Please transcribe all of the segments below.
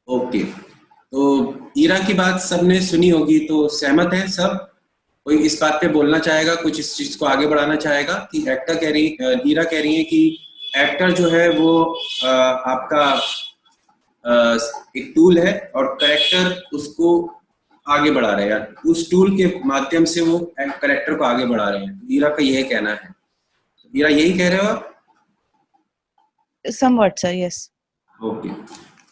Okay, तो ईरा की बात सबने सुनी होगी, तो सहमत है सब? कोई इस बात पे बोलना चाहेगा, कुछ इस चीज को आगे बढ़ाना चाहेगा कि एक्टर कह रही ईरा कह रही है कि एक्टर जो है वो आपका एक टूल है और करेक्टर उसको आगे बढ़ा रहे हैं, उस टूल के माध्यम से वो करेक्टर को आगे बढ़ा रहे हैं। ईरा का यही कहना है। ईरा यही कह रहे हो आप? Somewhat, sir. Yes. ओके,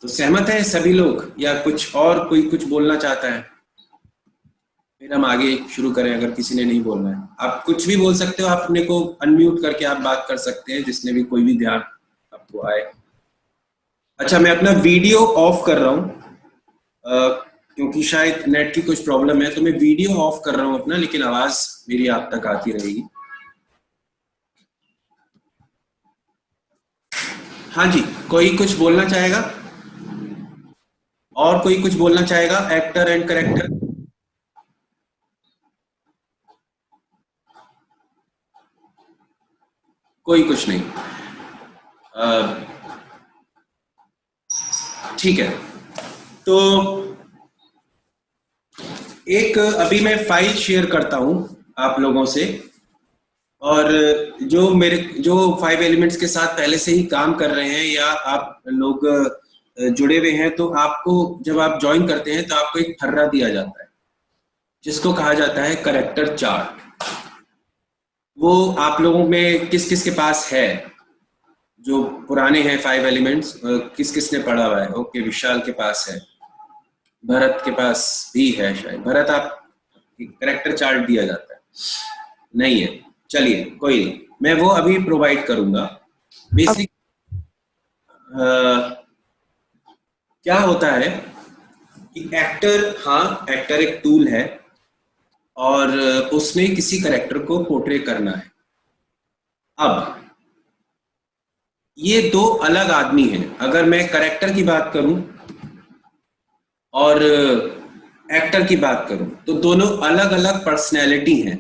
तो सहमत है सभी लोग या कुछ और कोई कुछ बोलना चाहता है? फिर हम आगे शुरू करें। अगर किसी ने नहीं बोलना है, आप कुछ भी बोल सकते हो, आप अपने को अनम्यूट करके आप बात कर सकते हैं, जिसने भी कोई भी ध्यान आपको आए। अच्छा, मैं अपना वीडियो ऑफ कर रहा हूँ क्योंकि शायद नेट की कुछ प्रॉब्लम है, तो मैं वीडियो ऑफ कर रहा हूँ अपना, लेकिन आवाज मेरी आप तक आती रहेगी। हाँ जी, कोई कुछ बोलना चाहेगा? और कोई कुछ बोलना चाहेगा एक्टर एंड करेक्टर? कोई कुछ नहीं। ठीक है, तो एक अभी मैं फाइल शेयर करता हूं आप लोगों से, और जो 5 एलिमेंट्स के साथ पहले से ही काम कर रहे हैं या आप लोग जुड़े हुए हैं, तो आपको जब आप ज्वाइन करते हैं तो आपको एक फर्रा दिया जाता है जिसको कहा जाता है करेक्टर चार्ट। वो आप लोगों में किस किस के पास है? जो पुराने हैं 5 एलिमेंट्स, किस किस ने पढ़ा हुआ है? ओके, विशाल के पास है, भरत के पास भी है शायद। भरत, आप करेक्टर चार्ट दिया जाता है? नहीं है, चलिए कोई नहीं, मैं वो अभी प्रोवाइड करूंगा। बेसिक क्या होता है कि एक्टर, हाँ एक्टर एक टूल है और उसने किसी करेक्टर को पोर्ट्रे करना है। अब ये दो अलग आदमी हैं। अगर मैं करेक्टर की बात करूं और एक्टर की बात करूं, तो दोनों अलग अलग पर्सनैलिटी हैं।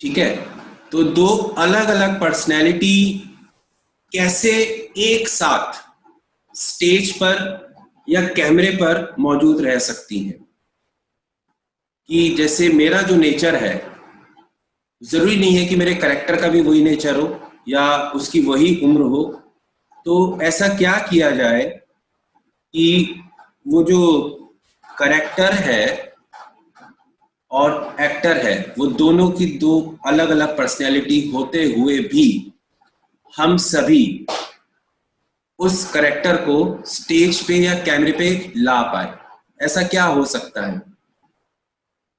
ठीक है, तो दो अलग अलग पर्सनैलिटी कैसे एक साथ स्टेज पर या कैमरे पर मौजूद रह सकती हैं? कि जैसे मेरा जो नेचर है, जरूरी नहीं है कि मेरे करेक्टर का भी वही नेचर हो या उसकी वही उम्र हो। तो ऐसा क्या किया जाए कि वो जो करेक्टर है और एक्टर है, वो दोनों की दो अलग अलग पर्सनैलिटी होते हुए भी हम सभी उस करेक्टर को स्टेज पे या कैमरे पे ला पाए? ऐसा क्या हो सकता है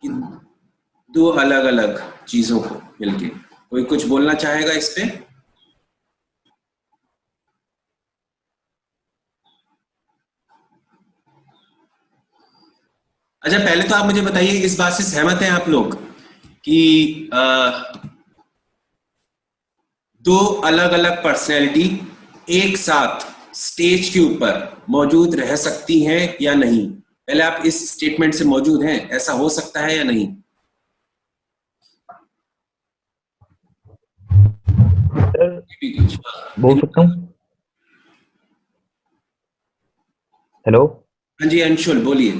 कि दो अलग अलग चीजों को मिलके? कोई कुछ बोलना चाहेगा इस पे? अच्छा, पहले तो आप मुझे बताइए, इस बात से सहमत हैं आप लोग कि दो अलग अलग पर्सनैलिटी एक साथ स्टेज के ऊपर मौजूद रह सकती हैं या नहीं? पहले आप इस स्टेटमेंट से मौजूद हैं, ऐसा हो सकता है या नहीं? सर भी कुछ बोल सकता हूँ। हेलो हाँ जी, अंशुल बोलिए।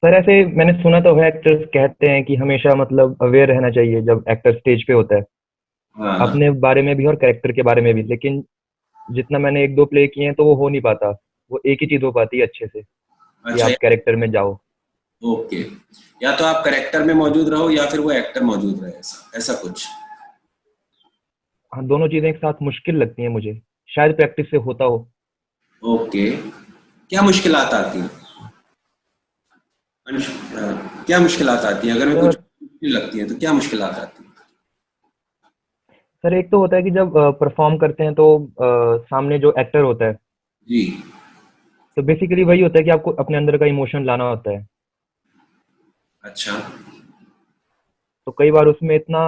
सर, ऐसे मैंने सुना तो है, एक्टर्स कहते हैं कि हमेशा मतलब अवेयर रहना चाहिए जब एक्टर स्टेज पे होता है, हाँ हाँ। अपने बारे में भी और कैरेक्टर के बारे में भी। लेकिन जितना मैंने एक दो प्ले किए हैं तो वो हो नहीं पाता। वो एक ही चीज हो पाती है अच्छे से, कि अच्छा, आप कैरेक्टर में जाओ। ओके, या तो आप करेक्टर में मौजूद रहो या फिर वो एक्टर मौजूद रहे, ऐसा ऐसा कुछ। हाँ, दोनों चीजें एक साथ मुश्किल लगती हैं मुझे। शायद प्रैक्टिस से होता हो। ओके, क्या मुश्किलात आती हैं? क्या मुश्किलात आती हैं? अगर मैं कुछ सर मुश्किल लगती है तो क्या मुश्किलात आती हैं? सर एक तो होता है कि जब परफॉर्म करते हैं तो सामने जो एक्टर होता है, जी। तो बेसिकली वही होता है कि आपको अपने अंदर का इमोशन लाना होता है। अच्छा। तो कई बार उसमें इतना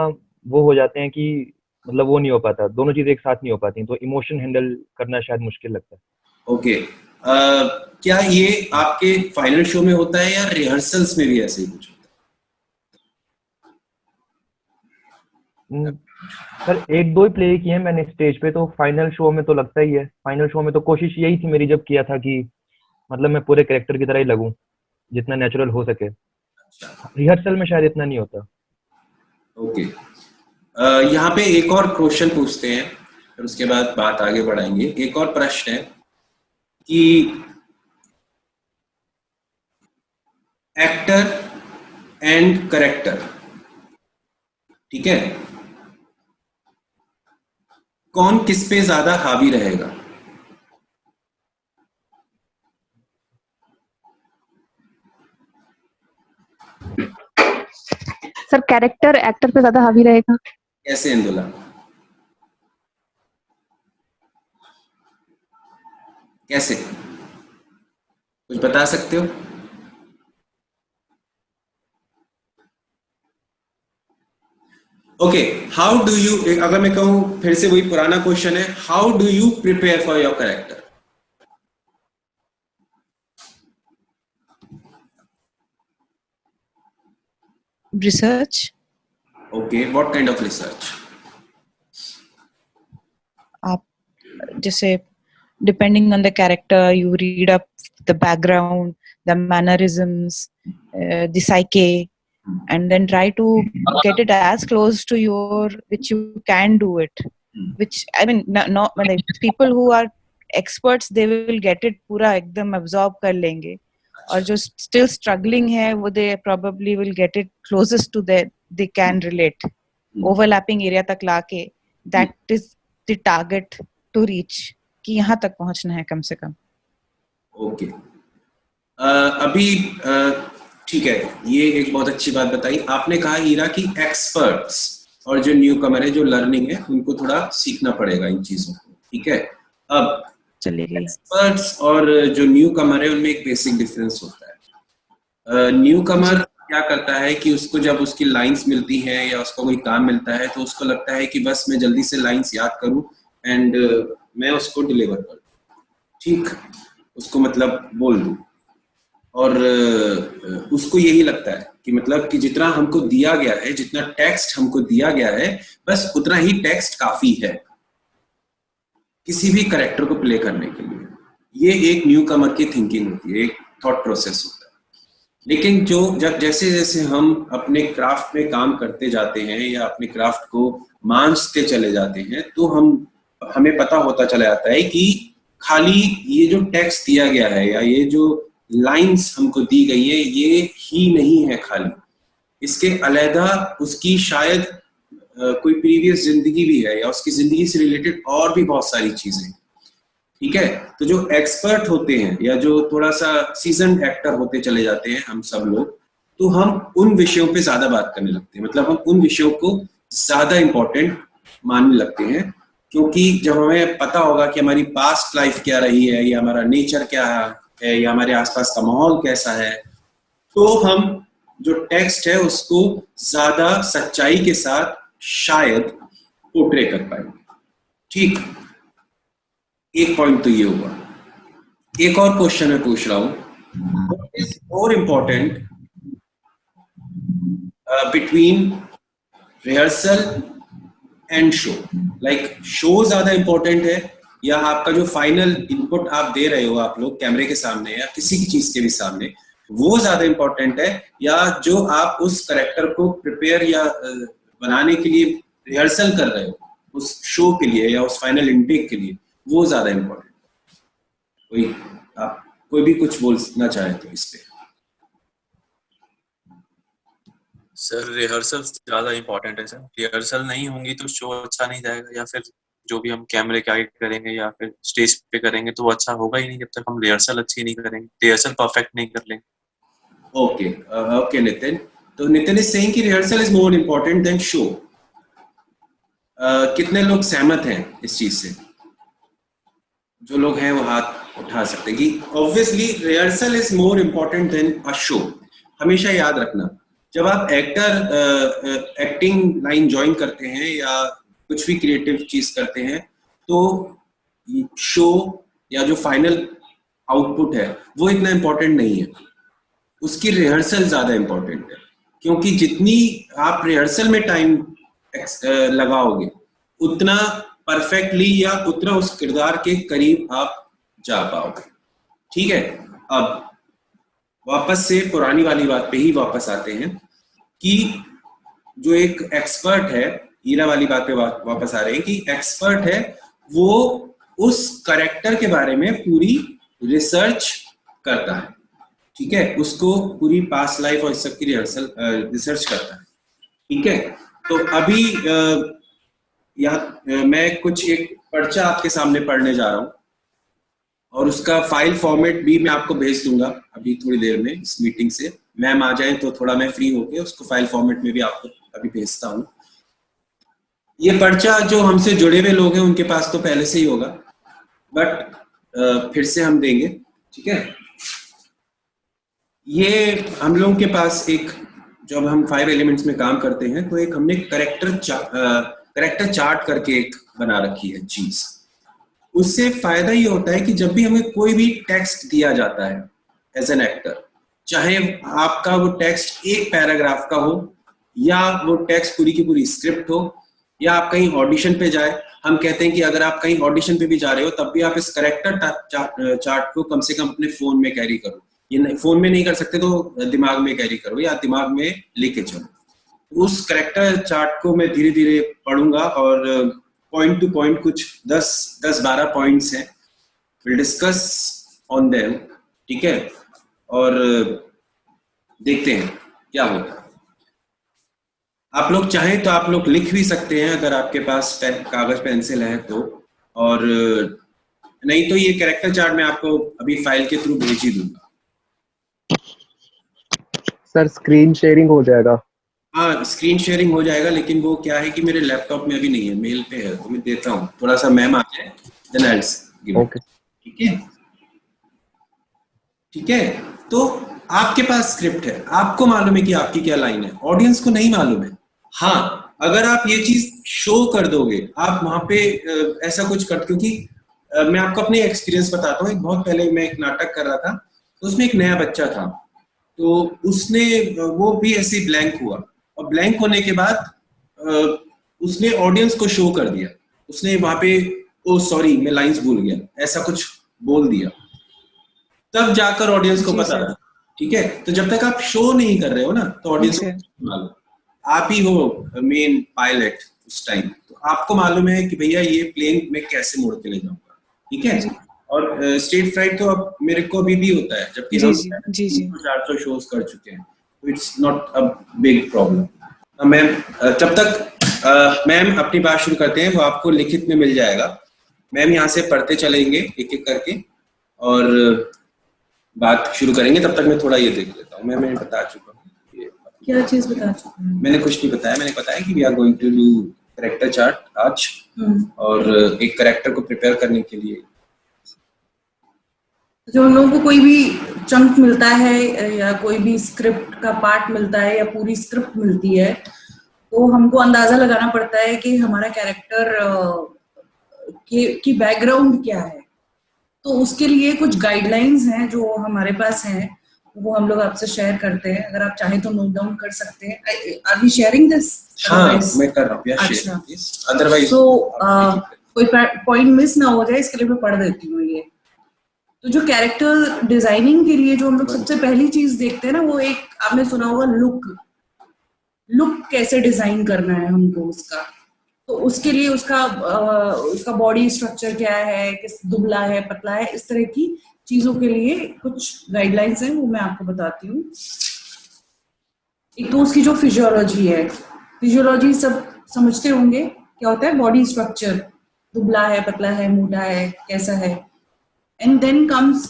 वो हो जाते हैं कि मतलब वो नहीं हो पाता, दोनों चीज़ें एक साथ नहीं हो पाती, तो इमोशन हैंडल करना शायद मुश्किल लगता है। ओके, क्या ये आपके फाइनल शो में होता है या रिहर्सल्स में भी ऐसे ही कुछ होता उम, सर एक दो ही प्ले किए हैं मैंने स्टेज पे, तो फाइनल शो में तो लगता ही है, फाइनल शो में तो कोशिश यही थी मेरी जब किया था कि मतलब मैं पूरे कैरेक्टर की तरह ही लगूं, जितना नेचुरल हो सके। रिहर्सल में शायद इतना नहीं होता। ओके, यहाँ पे एक और क्वेश्चन पूछते हैं, फिर उसके बाद बात आगे बढ़ाएंगे। एक और प्रश्न है कि एक्टर एंड करेक्टर, ठीक है, कौन किस पे ज्यादा हावी रहेगा? सर कैरेक्टर एक्टर पे ज्यादा हावी रहेगा। कैसे इंदुला, कैसे, कुछ बता सकते हो? ओके, हाउ डू यू, अगर मैं कहूं फिर से वही पुराना क्वेश्चन है, how do you prepare for your character? Research. Okay, what kind of research? आप जैसे depending on the character, you read up the background, the mannerisms, the psyche, and then try to get it as close to your which you can do it. Which I mean, no, मतलब people who are experts, they will get it पूरा एकदम absorb कर लेंगे, और जो still struggling है वो they probably will get it closest to their they can relate. Overlapping area तक लाके, that is the target to reach, कि यहाँ तक पहुँचना है कम से कम। ओके, अभी ठीक है, ये एक बहुत अच्छी बात बताई आपने, कहा हीरा की एक्सपर्ट्स और जो न्यू कमर है, जो लर्निंग है, उनको थोड़ा सीखना पड़ेगा इन चीजों को, ठीक है। अब चलिए, एक्सपर्ट्स और जो न्यू कमर है उनमें एक बेसिक डिफरेंस होता है। न्यू कमर क्या करता है कि उसको जब उसकी लाइंस मिलती हैं या उसको कोई काम मिलता है तो उसको लगता है कि बस मैं जल्दी से लाइंस याद करूं एंड मैं उसको डिलीवर करूं, ठीक, उसको मतलब बोल दूं, और उसको यही लगता है कि मतलब कि जितना हमको दिया गया है, जितना टेक्स्ट हमको दिया गया है, बस उतना ही टेक्स्ट काफी है किसी भी कैरेक्टर को प्ले करने के लिए। ये एक न्यू कमर की थिंकिंग होती है, एक थॉट प्रोसेस होता है। लेकिन जो जब जैसे जैसे हम अपने क्राफ्ट में काम करते जाते हैं या अपने क्राफ्ट को मांझते चले जाते हैं, तो हमें पता होता चला जाता है कि खाली ये जो टेक्स्ट दिया गया है या ये जो लाइंस हमको दी गई है, ये ही नहीं है खाली, इसके अलहदा उसकी शायद कोई प्रीवियस जिंदगी भी है या उसकी जिंदगी से रिलेटेड और भी बहुत सारी चीजें, ठीक है। तो जो एक्सपर्ट होते हैं या जो थोड़ा सा सीजन्ड एक्टर होते चले जाते हैं हम सब लोग, तो हम उन विषयों पे ज्यादा बात करने लगते हैं, मतलब हम उन विषयों को ज्यादा इंपॉर्टेंट मानने लगते हैं, क्योंकि जब हमें पता होगा कि हमारी पास्ट लाइफ क्या रही है या हमारा नेचर क्या है या हमारे आसपास का माहौल कैसा है, तो हम जो टेक्स्ट है उसको ज्यादा सच्चाई के साथ शायद पोर्ट्रे कर पाएंगे, ठीक। एक पॉइंट तो ये हुआ। एक और क्वेश्चन मैं पूछ रहा हूं, what is more important between rehearsal and show? Like show ज्यादा इंपॉर्टेंट है या आपका जो फाइनल इनपुट आप दे रहे हो, आप लोग कैमरे के सामने या किसी की चीज के भी सामने, वो ज्यादा इंपॉर्टेंट है, या जो आप उस करेक्टर को प्रिपेयर या बनाने के लिए रिहर्सल कर रहे हो उस शो के लिए या उस फाइनल इनटेक के लिए, वो ज्यादा इंपॉर्टेंट है? आप कोई भी कुछ बोलना चाहे तो इस पे। सर रिहर्सल ज्यादा इम्पोर्टेंट है सर, रिहर्सल नहीं होंगी तो शो अच्छा नहीं जाएगा, या फिर जो भी हम कैमरे के आगे करेंगे या फिर स्टेज पे करेंगे तो वो अच्छा होगा ही नहीं जब तक हम रिहर्सल अच्छी नहीं करेंगे, रिहर्सल परफेक्ट नहीं कर लेंगे। ओके ओके नितिन, तो नितिन इज सेइंग कि rehearsal is more important then show. कितने लोग सहमत हैं इस चीज से? जो लोग हैं वो हाथ उठा सकते हैं कि obviously rehearsal is more important then a show. हमेशा याद रखना, जब आप एक्टिंग लाइन ज्वाइन करते हैं या कुछ भी क्रिएटिव चीज करते हैं, तो शो या जो फाइनल आउटपुट है वो इतना इम्पोर्टेंट नहीं है, उसकी रिहर्सल ज्यादा इम्पोर्टेंट है, क्योंकि जितनी आप रिहर्सल में टाइम लगाओगे उतना परफेक्टली या उतना उस किरदार के करीब आप जा पाओगे। ठीक है, अब वापस से पुरानी वाली बात पे ही वापस आते हैं कि जो एक एक्सपर्ट है, हीरा वाली बात पे वापस आ रहे हैं कि एक्सपर्ट है वो उस करेक्टर के बारे में पूरी रिसर्च करता है। ठीक है, उसको पूरी पास्ट लाइफ और इस सब की रिसर्च करता है। ठीक है, तो अभी यहाँ मैं कुछ एक पर्चा आपके सामने पढ़ने जा रहा हूँ और उसका फाइल फॉर्मेट भी मैं आपको भेज दूंगा अभी थोड़ी देर में इस मीटिंग से। मैम आ जाए तो थोड़ा मैं फ्री होके उसको फाइल फॉर्मेट में भी आपको अभी भेजता हूँ। ये पर्चा जो हमसे जुड़े हुए लोग हैं उनके पास तो पहले से ही होगा, बट फिर से हम देंगे। ठीक है, ये हम लोगों के पास एक, जब हम 5 एलिमेंट्स में काम करते हैं तो एक हमने करेक्टर चार्ट करके एक बना रखी है चीज। उससे फायदा ये होता है कि जब भी हमें कोई भी टेक्स्ट दिया जाता है एज एन एक्टर, चाहे आपका वो टेक्स्ट एक पैराग्राफ का हो या वो टेक्स्ट पूरी की पूरी स्क्रिप्ट हो, या आप कहीं ऑडिशन पे जाए, हम कहते हैं कि अगर आप कहीं ऑडिशन पे भी जा रहे हो तब भी आप इस करेक्टर चार्ट को कम से कम अपने फोन में कैरी करो। ये फोन में नहीं कर सकते तो दिमाग में कैरी करो या दिमाग में लेके चलो। उस करेक्टर चार्ट को मैं धीरे धीरे पढ़ूंगा और पॉइंट टू पॉइंट कुछ 10-12 पॉइंट्स हैं, विल डिस्कस ऑन देम। ठीक है, और देखते हैं क्या होता है। आप लोग चाहें तो आप लोग लिख भी सकते हैं अगर आपके पास कागज पेंसिल है तो, और नहीं तो ये कैरेक्टर चार्ट मैं आपको अभी फाइल के थ्रू भेज ही दूंगा। सर स्क्रीन शेयरिंग हो जाएगा? हाँ, स्क्रीन शेयरिंग हो जाएगा, लेकिन वो क्या है कि मेरे लैपटॉप में अभी नहीं है, मेल पे है, तो मैं देता हूँ। थोड़ा सा मैम आ जाए then I will give. Okay, ठीक है, ठीक है। तो आपके पास स्क्रिप्ट है, आपको मालूम है कि आपकी क्या लाइन है, ऑडियंस को नहीं मालूम है। हाँ, अगर आप ये चीज शो कर दोगे, आप वहां पे ऐसा कुछ कर, क्योंकि मैं आपको अपने एक्सपीरियंस बताता हूँ। एक बहुत पहले मैं एक नाटक कर रहा था, तो उसमें एक नया बच्चा था, तो उसने वो भी ऐसे ब्लैंक हुआ, और ब्लैंक होने के बाद उसने ऑडियंस को शो कर दिया। उसने वहां पे ओ सॉरी मैं लाइंस भूल गया, ऐसा कुछ बोल दिया, तब जाकर ऑडियंस को पता लगा। ठीक है, तो जब तक आप शो नहीं कर रहे हो ना, तो ऑडियंस को मालूम, आप ही हो मेन पायलट उस टाइम, तो आपको मालूम है कि भैया ये प्लेन मैं कैसे मोड़ के ले जाऊंगा। ठीक है, और स्टेज फ्राइट तो अब मेरे को अभी भी होता है, जबकि हम 400 शोज कर चुके हैं, तो it's not a big problem. Ma'am जब तक मैम अपनी बात शुरू करते हैं, वो आपको लिखित में मिल जाएगा। मैम यहाँ से पढ़ते चलेंगे एक एक करके और बात शुरू करेंगे। तब तक मैं थोड़ा ये देख लेता हूँ। मैंने बता चुका हूँ। क्या चीज बता चुका हूँ? मैंने कुछ नहीं बताया, मैंने बताया कि we are going to do character chart आज, और एक कैरेक्टर को प्रिपेयर करने के लिए जो हम लोगों को कोई भी चंक मिलता है या कोई भी स्क्रिप्ट का पार्ट मिलता है या पूरी स्क्रिप्ट मिलती है, तो हमको अंदाजा लगाना पड़ता है कि हमारा कैरेक्टर की बैकग्राउंड क्या है। तो उसके लिए कुछ गाइडलाइंस हैं जो हमारे पास हैं, वो हम लोग आपसे शेयर करते हैं। अगर आप चाहें तो नोट डाउन कर सकते हैं। Are we sharing this? हाँ, मैं कर रहा हूँ। अच्छा, अदरवाइज कोई पॉइंट मिस ना हो जाए, इसके लिए मैं पढ़ देती हूँ ये। तो जो कैरेक्टर डिजाइनिंग के लिए जो हम लोग सबसे पहली चीज देखते हैं ना, वो एक आपने सुना होगा लुक कैसे डिजाइन करना है हमको उसका। तो उसके लिए उसका बॉडी स्ट्रक्चर क्या है, किस दुबला है पतला है, इस तरह की चीजों के लिए कुछ गाइडलाइंस हैं, वो मैं आपको बताती हूँ। एक तो उसकी जो फिजियोलॉजी है, फिजियोलॉजी सब समझते होंगे क्या होता है, बॉडी स्ट्रक्चर, दुबला है पतला है मोटा है कैसा है। एंड देन कम्स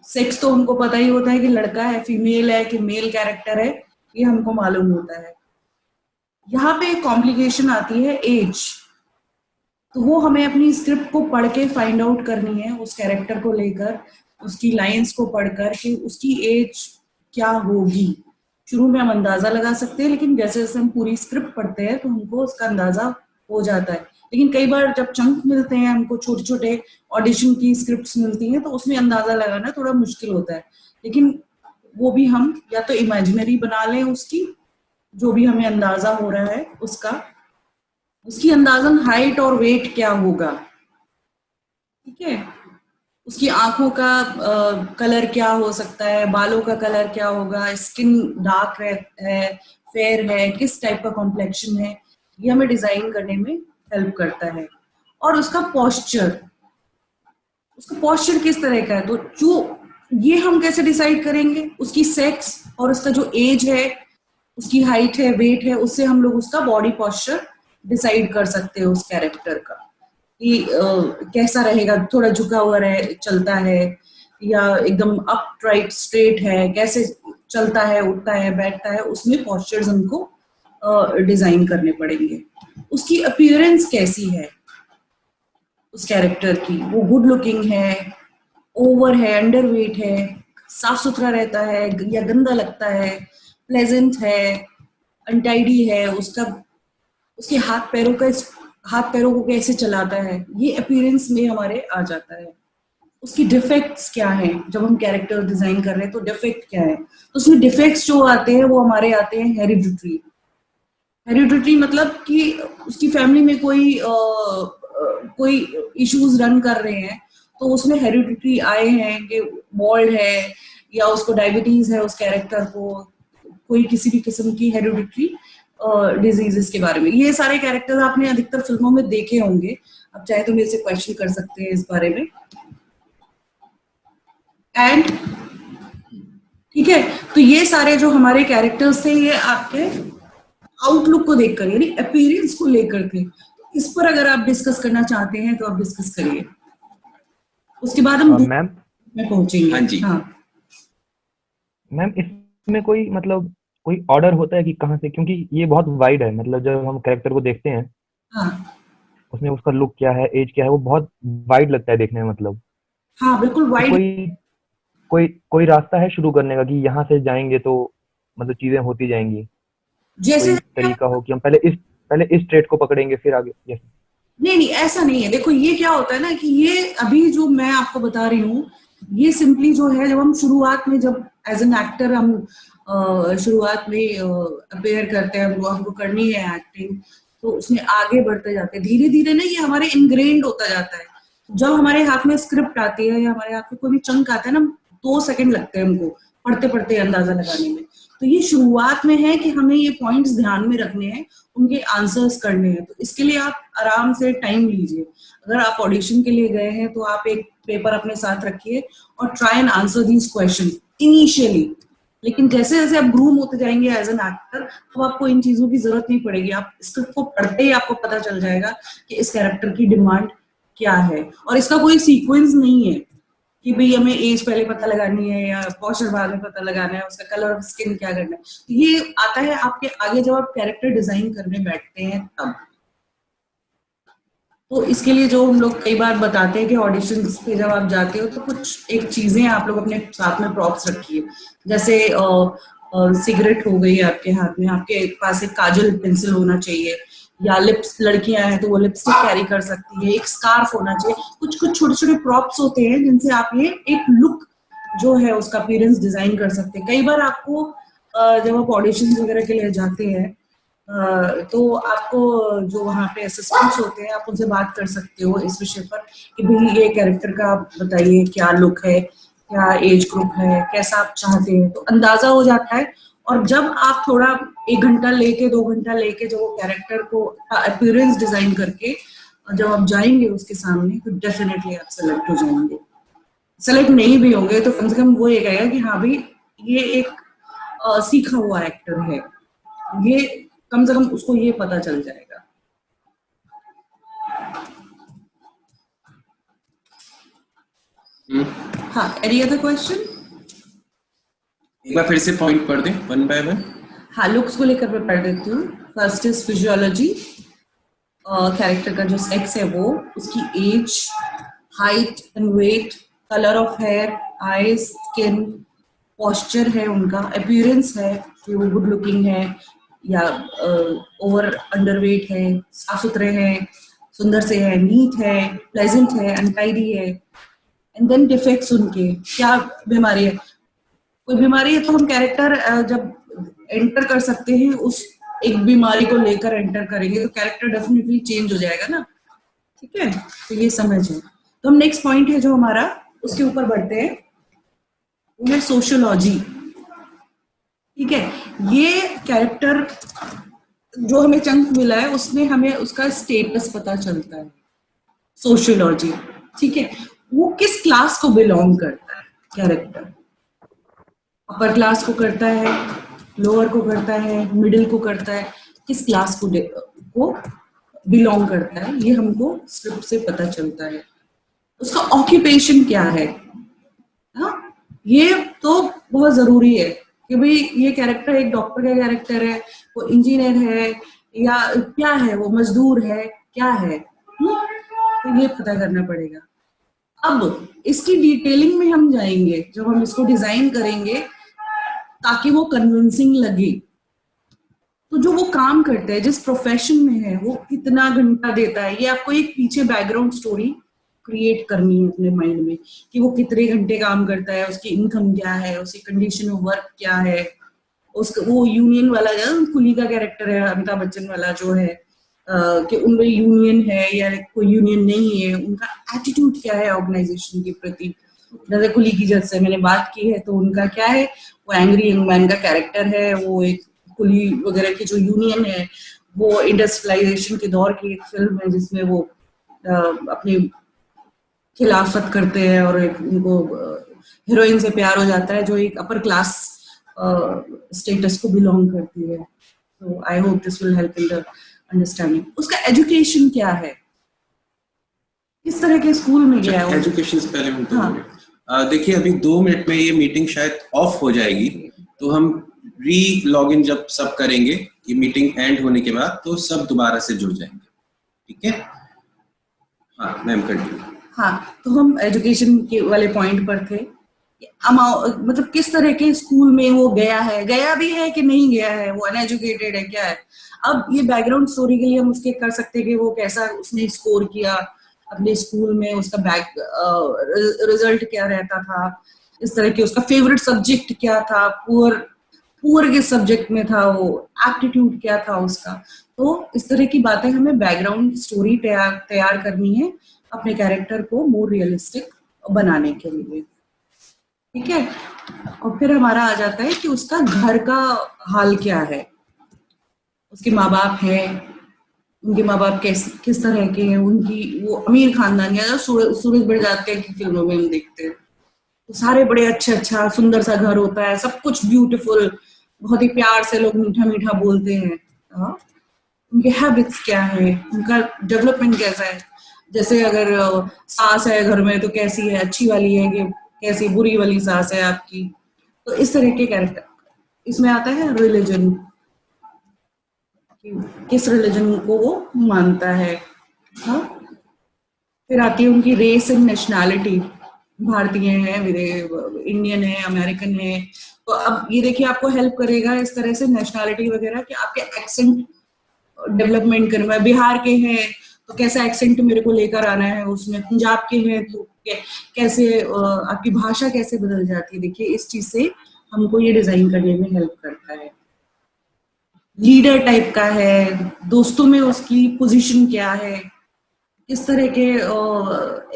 सेक्स, तो हमको पता ही होता है कि लड़का है फीमेल है कि मेल कैरेक्टर है, ये हमको मालूम होता है। यहाँ पे कॉम्प्लिकेशन आती है एज, तो वो हमें अपनी स्क्रिप्ट को पढ़ के फाइंड आउट करनी है, उस कैरेक्टर को लेकर, उसकी लाइंस को पढ़कर कि उसकी एज क्या होगी। शुरू में हम अंदाजा लगा सकते हैं, लेकिन जैसे जैसे हम पूरी स्क्रिप्ट पढ़ते हैं तो हमको उसका अंदाजा हो जाता है। लेकिन कई बार जब चंक मिलते हैं हमको, छोटे छोटे ऑडिशन की स्क्रिप्ट्स मिलती हैं, तो उसमें अंदाजा लगाना थोड़ा मुश्किल होता है। लेकिन वो भी हम या तो इमेजिनरी बना लें उसकी, जो भी हमें अंदाजा हो रहा है उसका, उसकी अंदाजन हाइट और वेट क्या होगा, ठीक है, उसकी आंखों का कलर क्या हो सकता है, बालों का कलर क्या होगा, स्किन डार्क है, फेयर है, किस टाइप का कॉम्प्लेक्शन है, ये हमें डिजाइन करने में हेल्प करता है। और उसका पोस्चर किस तरह का है, तो जो ये हम कैसे डिसाइड करेंगे, उसकी सेक्स और उसका जो एज है, उसकी हाइट है, वेट है, उससे हम लोग उसका बॉडी पोस्चर डिसाइड कर सकते हैं उस कैरेक्टर का कि कैसा रहेगा, थोड़ा झुका हुआ चलता है या एकदम अपराइट स्ट्रेट है, कैसे चलता है, उठता है, बैठता है, उसमें पोस्चर्स हमको डिजाइन करने पड़ेंगे। उसकी अपीयरेंस कैसी है उस कैरेक्टर की, वो गुड लुकिंग है, ओवर है, अंडरवेट है, साफ सुथरा रहता है या गंदा लगता है, प्लेजेंट है, अनटाइडी है, उसके हाथ पैरों को कैसे चलाता है, ये अपीयरेंस में हमारे आ जाता है। उसकी डिफेक्ट्स क्या हैं, जब हम कैरेक्टर डिजाइन कर रहे हैं तो डिफेक्ट क्या है, तो उसमें डिफेक्ट्स जो आते हैं वो हमारे आते हैं हेरिडिटरी मतलब कि उसकी फैमिली में कोई इश्यूज रन कर रहे हैं तो उसमें हेरिडिटरी आए हैं कि बॉल्ड है या उसको डायबिटीज है, उस कैरेक्टर को कोई किसी भी किस्म की हेरिडिटरी डिजीजेस के बारे में। ये सारे कैरेक्टर्स आपने अधिकतर फिल्मों में देखे होंगे, आप चाहे तो मेरे से क्वेश्चन कर सकते हैं इस बारे में। एंड ठीक है, तो ये सारे जो हमारे कैरेक्टर्स थे ये आपके आउटलुक को देखकर यानी अपीयरेंस को लेकर थे। इस पर अगर आप डिस्कस करना चाहते हैं तो आप डिस्कस करिए, उसके बाद हम मैम में पहुंचेंगे। हाँ जी। हाँ मैम इसमें कोई मतलब कोई ऑर्डर होता है कि कहाँ से, क्योंकि ये बहुत वाइड है, मतलब जब हम कैरेक्टर को देखते हैं हाँ उसमें उसका लुक क्या है, एज क्या है, वो बहुत वाइड लगता है देखने में, मतलब हाँ बिल्कुल तो वाइड। कोई कोई रास्ता है शुरू करने का कि यहाँ से जाएंगे तो मतलब चीजें होती जाएंगी, जैसे कोई तरीका हो कि हम पहले इस ट्रेड को पकड़ेंगे फिर आगे? यस। नहीं ऐसा नहीं है। देखो ये क्या होता है ना कि ये अभी जो मैं आपको बता रही हूँ ये सिंपली जो है, जब हम शुरुआत में जब एज एन एक्टर हम शुरुआत में अपेयर करते हैं, हमको करनी है एक्टिंग, तो उसमें आगे बढ़ते जाते हैं धीरे धीरे ना, ये हमारे इनग्रेन्ड होता जाता है। जब हमारे हाथ में स्क्रिप्ट आती है या हमारे हाथ में कोई भी चंक आता है ना, 2 सेकंड लगते हैं हमको पढ़ते पढ़ते अंदाजा लगाने में। तो ये शुरुआत में है कि हमें ये पॉइंट्स ध्यान में रखने हैं, उनके आंसर्स करने हैं। तो इसके लिए आप आराम से टाइम लीजिए। अगर आप ऑडिशन के लिए गए हैं तो आप एक पेपर अपने साथ रखिए और try and answer these question initially. लेकिन जैसे जैसे आप ग्रूम होते जाएंगे एज एन एक्टर, तो आपको इन चीजों की जरूरत नहीं पड़ेगी। आप स्क्रिप्ट को पढ़ते ही आपको पता चल जाएगा कि इस कैरेक्टर की डिमांड क्या है। और इसका कोई सीक्वेंस नहीं है कि भाई हमें एज पहले पता लगानी है या पोस्चर बाद में पता लगाना है, उसका कलर ऑफ स्किन क्या करना है। तो ये आता है आपके आगे जब आप कैरेक्टर डिजाइन करने बैठते हैं तब। तो इसके लिए जो हम लोग कई बार बताते हैं कि ऑडिशंस पे जब आप जाते हो तो कुछ एक चीजें आप लोग अपने साथ में प्रॉप्स रखिए, जैसे सिगरेट हो गई आपके हाथ में, आपके पास एक काजल पेंसिल होना चाहिए, या लिप्स, लड़कियां हैं तो वो लिपस्टिक कैरी कर सकती है, एक स्कार्फ होना चाहिए। कुछ कुछ छोटे छोटे प्रॉप्स होते हैं जिनसे आप ये एक लुक जो है उसका अपीयरेंस डिजाइन कर सकते हैं। कई बार आपको जब आप ऑडिशन वगैरह के लिए जाते हैं तो आपको जो वहाँ पे असिस्टेंट्स होते हैं आप उनसे बात कर सकते हो इस विषय पर कि भाई ये कैरेक्टर का आप बताइए क्या लुक है, क्या एज ग्रुप है, कैसा आप चाहते हैं, तो अंदाजा हो जाता है। और जब आप थोड़ा 1 घंटा लेके 2 घंटा लेके जो कैरेक्टर को अपीयरेंस डिजाइन करके जब आप जाएंगे उसके सामने तो डेफिनेटली आप सेलेक्ट हो जाएंगे। सेलेक्ट नहीं भी होंगे तो कम से कम वो ये कहेगा कि हाँ भाई ये एक सीखा हुआ एक्टर है, ये कम से कम उसको ये पता चल जाएगा। हाँ, एनी अदर क्वेश्चन? एक बार फिर से पॉइंट पढ़ दें वन बाय वन। हाँ, लुक्स को लेकर मैं पढ़ देती हूँ। फर्स्ट इज फिजियोलॉजी, कैरेक्टर का जो सेक्स है वो, उसकी age, height and weight, colour of hair, eyes, skin, posture है उनका, अपीयरेंस है कि वो गुड लुकिंग है या ओवर अंडरवेट है, साफ सुथरे हैं, सुंदर से है, नीट है, प्लेजेंट है, अनटाइडी है। एंड देन डिफेक्ट्स उनके, क्या बीमारी है, कोई बीमारी है तो हम कैरेक्टर जब एंटर कर सकते हैं उस एक बीमारी को लेकर एंटर करेंगे तो कैरेक्टर डेफिनेटली चेंज हो जाएगा ना, ठीक है। तो ये समझ है। तो हम नेक्स्ट पॉइंट है जो हमारा, उसके ऊपर बढ़ते हैं, वो है सोशियोलॉजी, ठीक है। ये कैरेक्टर जो हमें चंक मिला है उसमें हमें उसका स्टेटस पता चलता है, सोशियोलॉजी, ठीक है। वो किस क्लास को बिलोंग करता है कैरेक्टर, अपर क्लास को करता है, लोअर को करता है, मिडिल को करता है, किस क्लास को बिलोंग करता है, ये हमको स्क्रिप्ट से पता चलता है। उसका ऑक्यूपेशन क्या है, हाँ, ये तो बहुत जरूरी है कि भाई ये कैरेक्टर एक डॉक्टर का कैरेक्टर है, वो इंजीनियर है या क्या है, वो मजदूर है, क्या है, तो ये पता करना पड़ेगा। अब इसकी डिटेलिंग में हम जाएंगे जब हम इसको डिजाइन करेंगे ताकि वो कन्विंसिंग लगे। तो जो वो काम करता है, जिस प्रोफेशन में है, वो कितना घंटा देता है, ये आपको एक पीछे बैकग्राउंड स्टोरी क्रिएट करनी है अपने माइंड में कि वो कितने घंटे काम करता है, उसकी इनकम क्या है, उसकी कंडीशन ऑफ वर्क क्या है, उसका वो यूनियन वाला जो कुली का कैरेक्टर है अमिताभ बच्चन वाला जो है, कि उनमें यूनियन है या कोई यूनियन नहीं है, उनका एटीट्यूड क्या है ऑर्गेनाइजेशन के प्रति। जैसे कुली की जैसे मैंने बात की है तो उनका क्या है, वो एंग्री यंग मैन का कैरेक्टर है। वो एक कुली वगैरह की जो यूनियन है वो इंडस्ट्रियलाइजेशन के दौर की एक फिल्म है जिसमें वो अपनी खिलाफत करते हैं और एक उनको हीरोइन से प्यार हो जाता है जो एक अपर क्लास स्टेटस को बिलोंग करती है। तो I hope this will help in the understanding. उसका एजुकेशन क्या है, किस तरह के स्कूल में गया है। एजुकेशन से पहले हम हाँ। देखिए अभी 2 मिनट में ये मीटिंग शायद ऑफ हो जाएगी, तो हम री लॉग इन जब सब करेंगे, ये मीटिंग एंड होने के बाद, तो सब दोबारा से जुड़ जाएंगे, ठीक है। हाँ मैम कंटिन्यू। हाँ, तो हम एजुकेशन के वाले पॉइंट पर थे, मतलब किस तरह के स्कूल में वो गया है, गया भी है कि नहीं गया है, वो अनएजुकेटेड है क्या है। अब ये बैकग्राउंड स्टोरी के लिए हम उसके कर सकते हैं कि वो कैसा उसने स्कोर किया अपने स्कूल में, उसका रिजल्ट क्या रहता था, इस तरह की उसका फेवरेट सब्जेक्ट क्या था, पुअर के सब्जेक्ट में था वो, एप्टीट्यूड क्या था उसका। तो इस तरह की बातें हमें बैकग्राउंड स्टोरी तैयार करनी है अपने कैरेक्टर को मोर रियलिस्टिक बनाने के लिए, ठीक है। और फिर हमारा आ जाता है कि उसका घर का हाल क्या है, उसके माँ बाप है, उनके माँ बाप किस तरह के हैं, उनकी वो अमीर खानदान या सूरज बड़जात्या की फिल्मों में हम देखते हैं तो सारे बड़े अच्छा सुंदर सा घर होता है, सब कुछ ब्यूटीफुल, बहुत ही प्यार से लोग मीठा मीठा बोलते हैं। उनके हैबिट्स क्या है, उनका डेवलपमेंट कैसा है, जैसे अगर सास है घर में तो कैसी है, अच्छी वाली है कि कैसी बुरी वाली सास है आपकी। तो इस तरह के कैरेक्टर इसमें आता है। रिलीजन, किस रिलीजन को वो मानता है। हाँ, फिर आती है उनकी रेस एंड नेशनैलिटी, भारतीय है, इंडियन है, अमेरिकन है। तो अब ये देखिए आपको हेल्प करेगा इस तरह से नेशनैलिटी वगैरह कि आपके एक्सेंट डेवलपमेंट करना है। बिहार के हैं तो कैसा एक्सेंट मेरे को लेकर आना है, उसमें पंजाब के हैं तो कैसे आपकी भाषा कैसे बदल जाती है। देखिए इस चीज से हमको ये डिजाइन करने में हेल्प करता है। लीडर टाइप का है, दोस्तों में उसकी पोजीशन क्या है, किस तरह के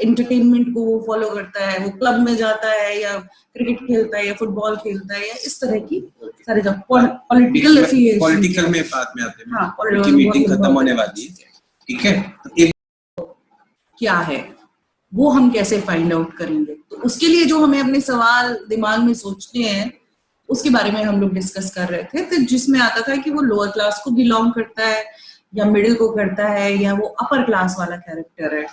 एंटरटेनमेंट को वो फॉलो करता है, वो क्लब में जाता है या क्रिकेट खेलता है या फुटबॉल खेलता है या इस तरह की सारी जगह पॉलिटिकल एफिलिएशन। पॉलिटिकल में बात में आते हैं। हाँ, क्योंकि मीटिंग खत्म होने वाली है, ठीक है। तो क्या है वो हम कैसे फाइंड आउट करेंगे, तो उसके लिए जो हमें अपने सवाल दिमाग में सोचते हैं उसके बारे में हम लोग डिस्कस कर रहे थे। तो जिसमें आता था कि वो लोअर क्लास को बिलोंग करता है या मिडिल को करता है या वो अपर क्लास वाला कैरेक्टर है।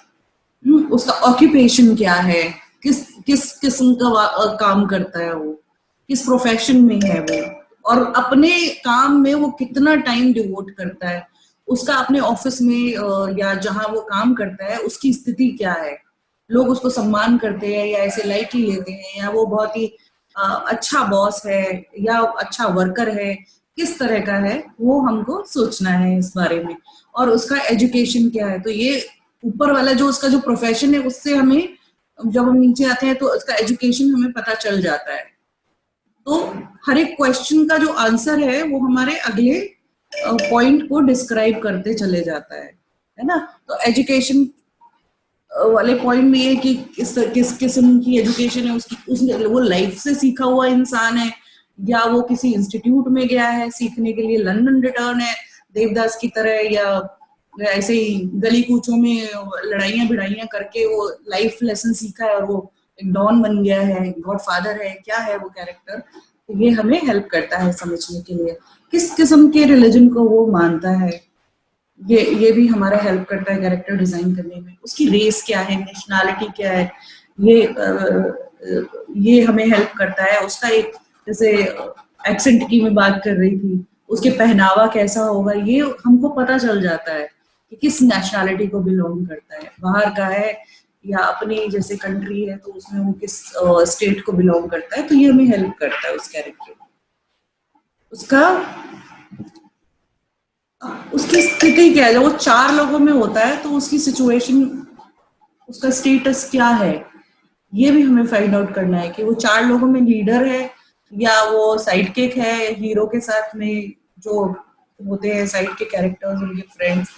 उसका ऑक्यूपेशन क्या है, किस किस्म का काम करता है, वो किस प्रोफेशन में है वो, और अपने काम में वो कितना टाइम डिवोट करता है, उसका अपने ऑफिस में या जहां वो काम करता है उसकी स्थिति क्या है, लोग उसको सम्मान करते हैं या ऐसे लाइटली लेते हैं, या वो बहुत ही अच्छा बॉस है या अच्छा वर्कर है, किस तरह का है, वो हमको सोचना है इस बारे में। और उसका एजुकेशन क्या है, तो ये ऊपर वाला जो उसका जो प्रोफेशन है उससे हमें जब हम नीचे आते हैं तो उसका एजुकेशन हमें पता चल जाता है। तो हर एक क्वेश्चन का जो आंसर है वो हमारे अगले पॉइंट को डिस्क्राइब करते चले जाता है ना। तो एजुकेशन वाले पॉइंट में ये कि किस किस्म की एजुकेशन है उसकी, उसने वो लाइफ से सीखा हुआ इंसान है या वो किसी इंस्टीट्यूट में गया है सीखने के लिए, लंदन रिटर्न है देवदास की तरह, या ऐसे ही गली कूचों में लड़ाइयां भिड़ाइयां करके वो लाइफ लेसन सीखा है और वो एक डॉन बन गया है, गॉडफादर है, क्या है वो कैरेक्टर। तो ये हमें हेल्प करता है समझने के लिए किस किस्म के रिलीजन को वो मानता है। ये भी हमारा हेल्प करता है कैरेक्टर डिजाइन करने में। उसकी रेस क्या है, नेशनैलिटी क्या है, ये हमें हेल्प करता है। उसका एक जैसे एक्सेंट की मैं बात कर रही थी, उसके पहनावा कैसा होगा ये हमको पता चल जाता है कि किस नेशनैलिटी को बिलोंग करता है, बाहर का है या अपनी जैसे कंट्री है तो उसमें वो किस स्टेट को बिलोंग करता है। तो ये हमें हेल्प करता है उस कैरेक्टर, उसकी स्थिति क्या है। वो 4 लोगों में होता है तो उसकी सिचुएशन, उसका स्टेटस क्या है, ये भी हमें फाइंड आउट करना है कि वो 4 लोगों में लीडर है या वो साइड किक है हीरो के साथ में, जो होते हैं साइड के कैरेक्टर्स उनके फ्रेंड्स,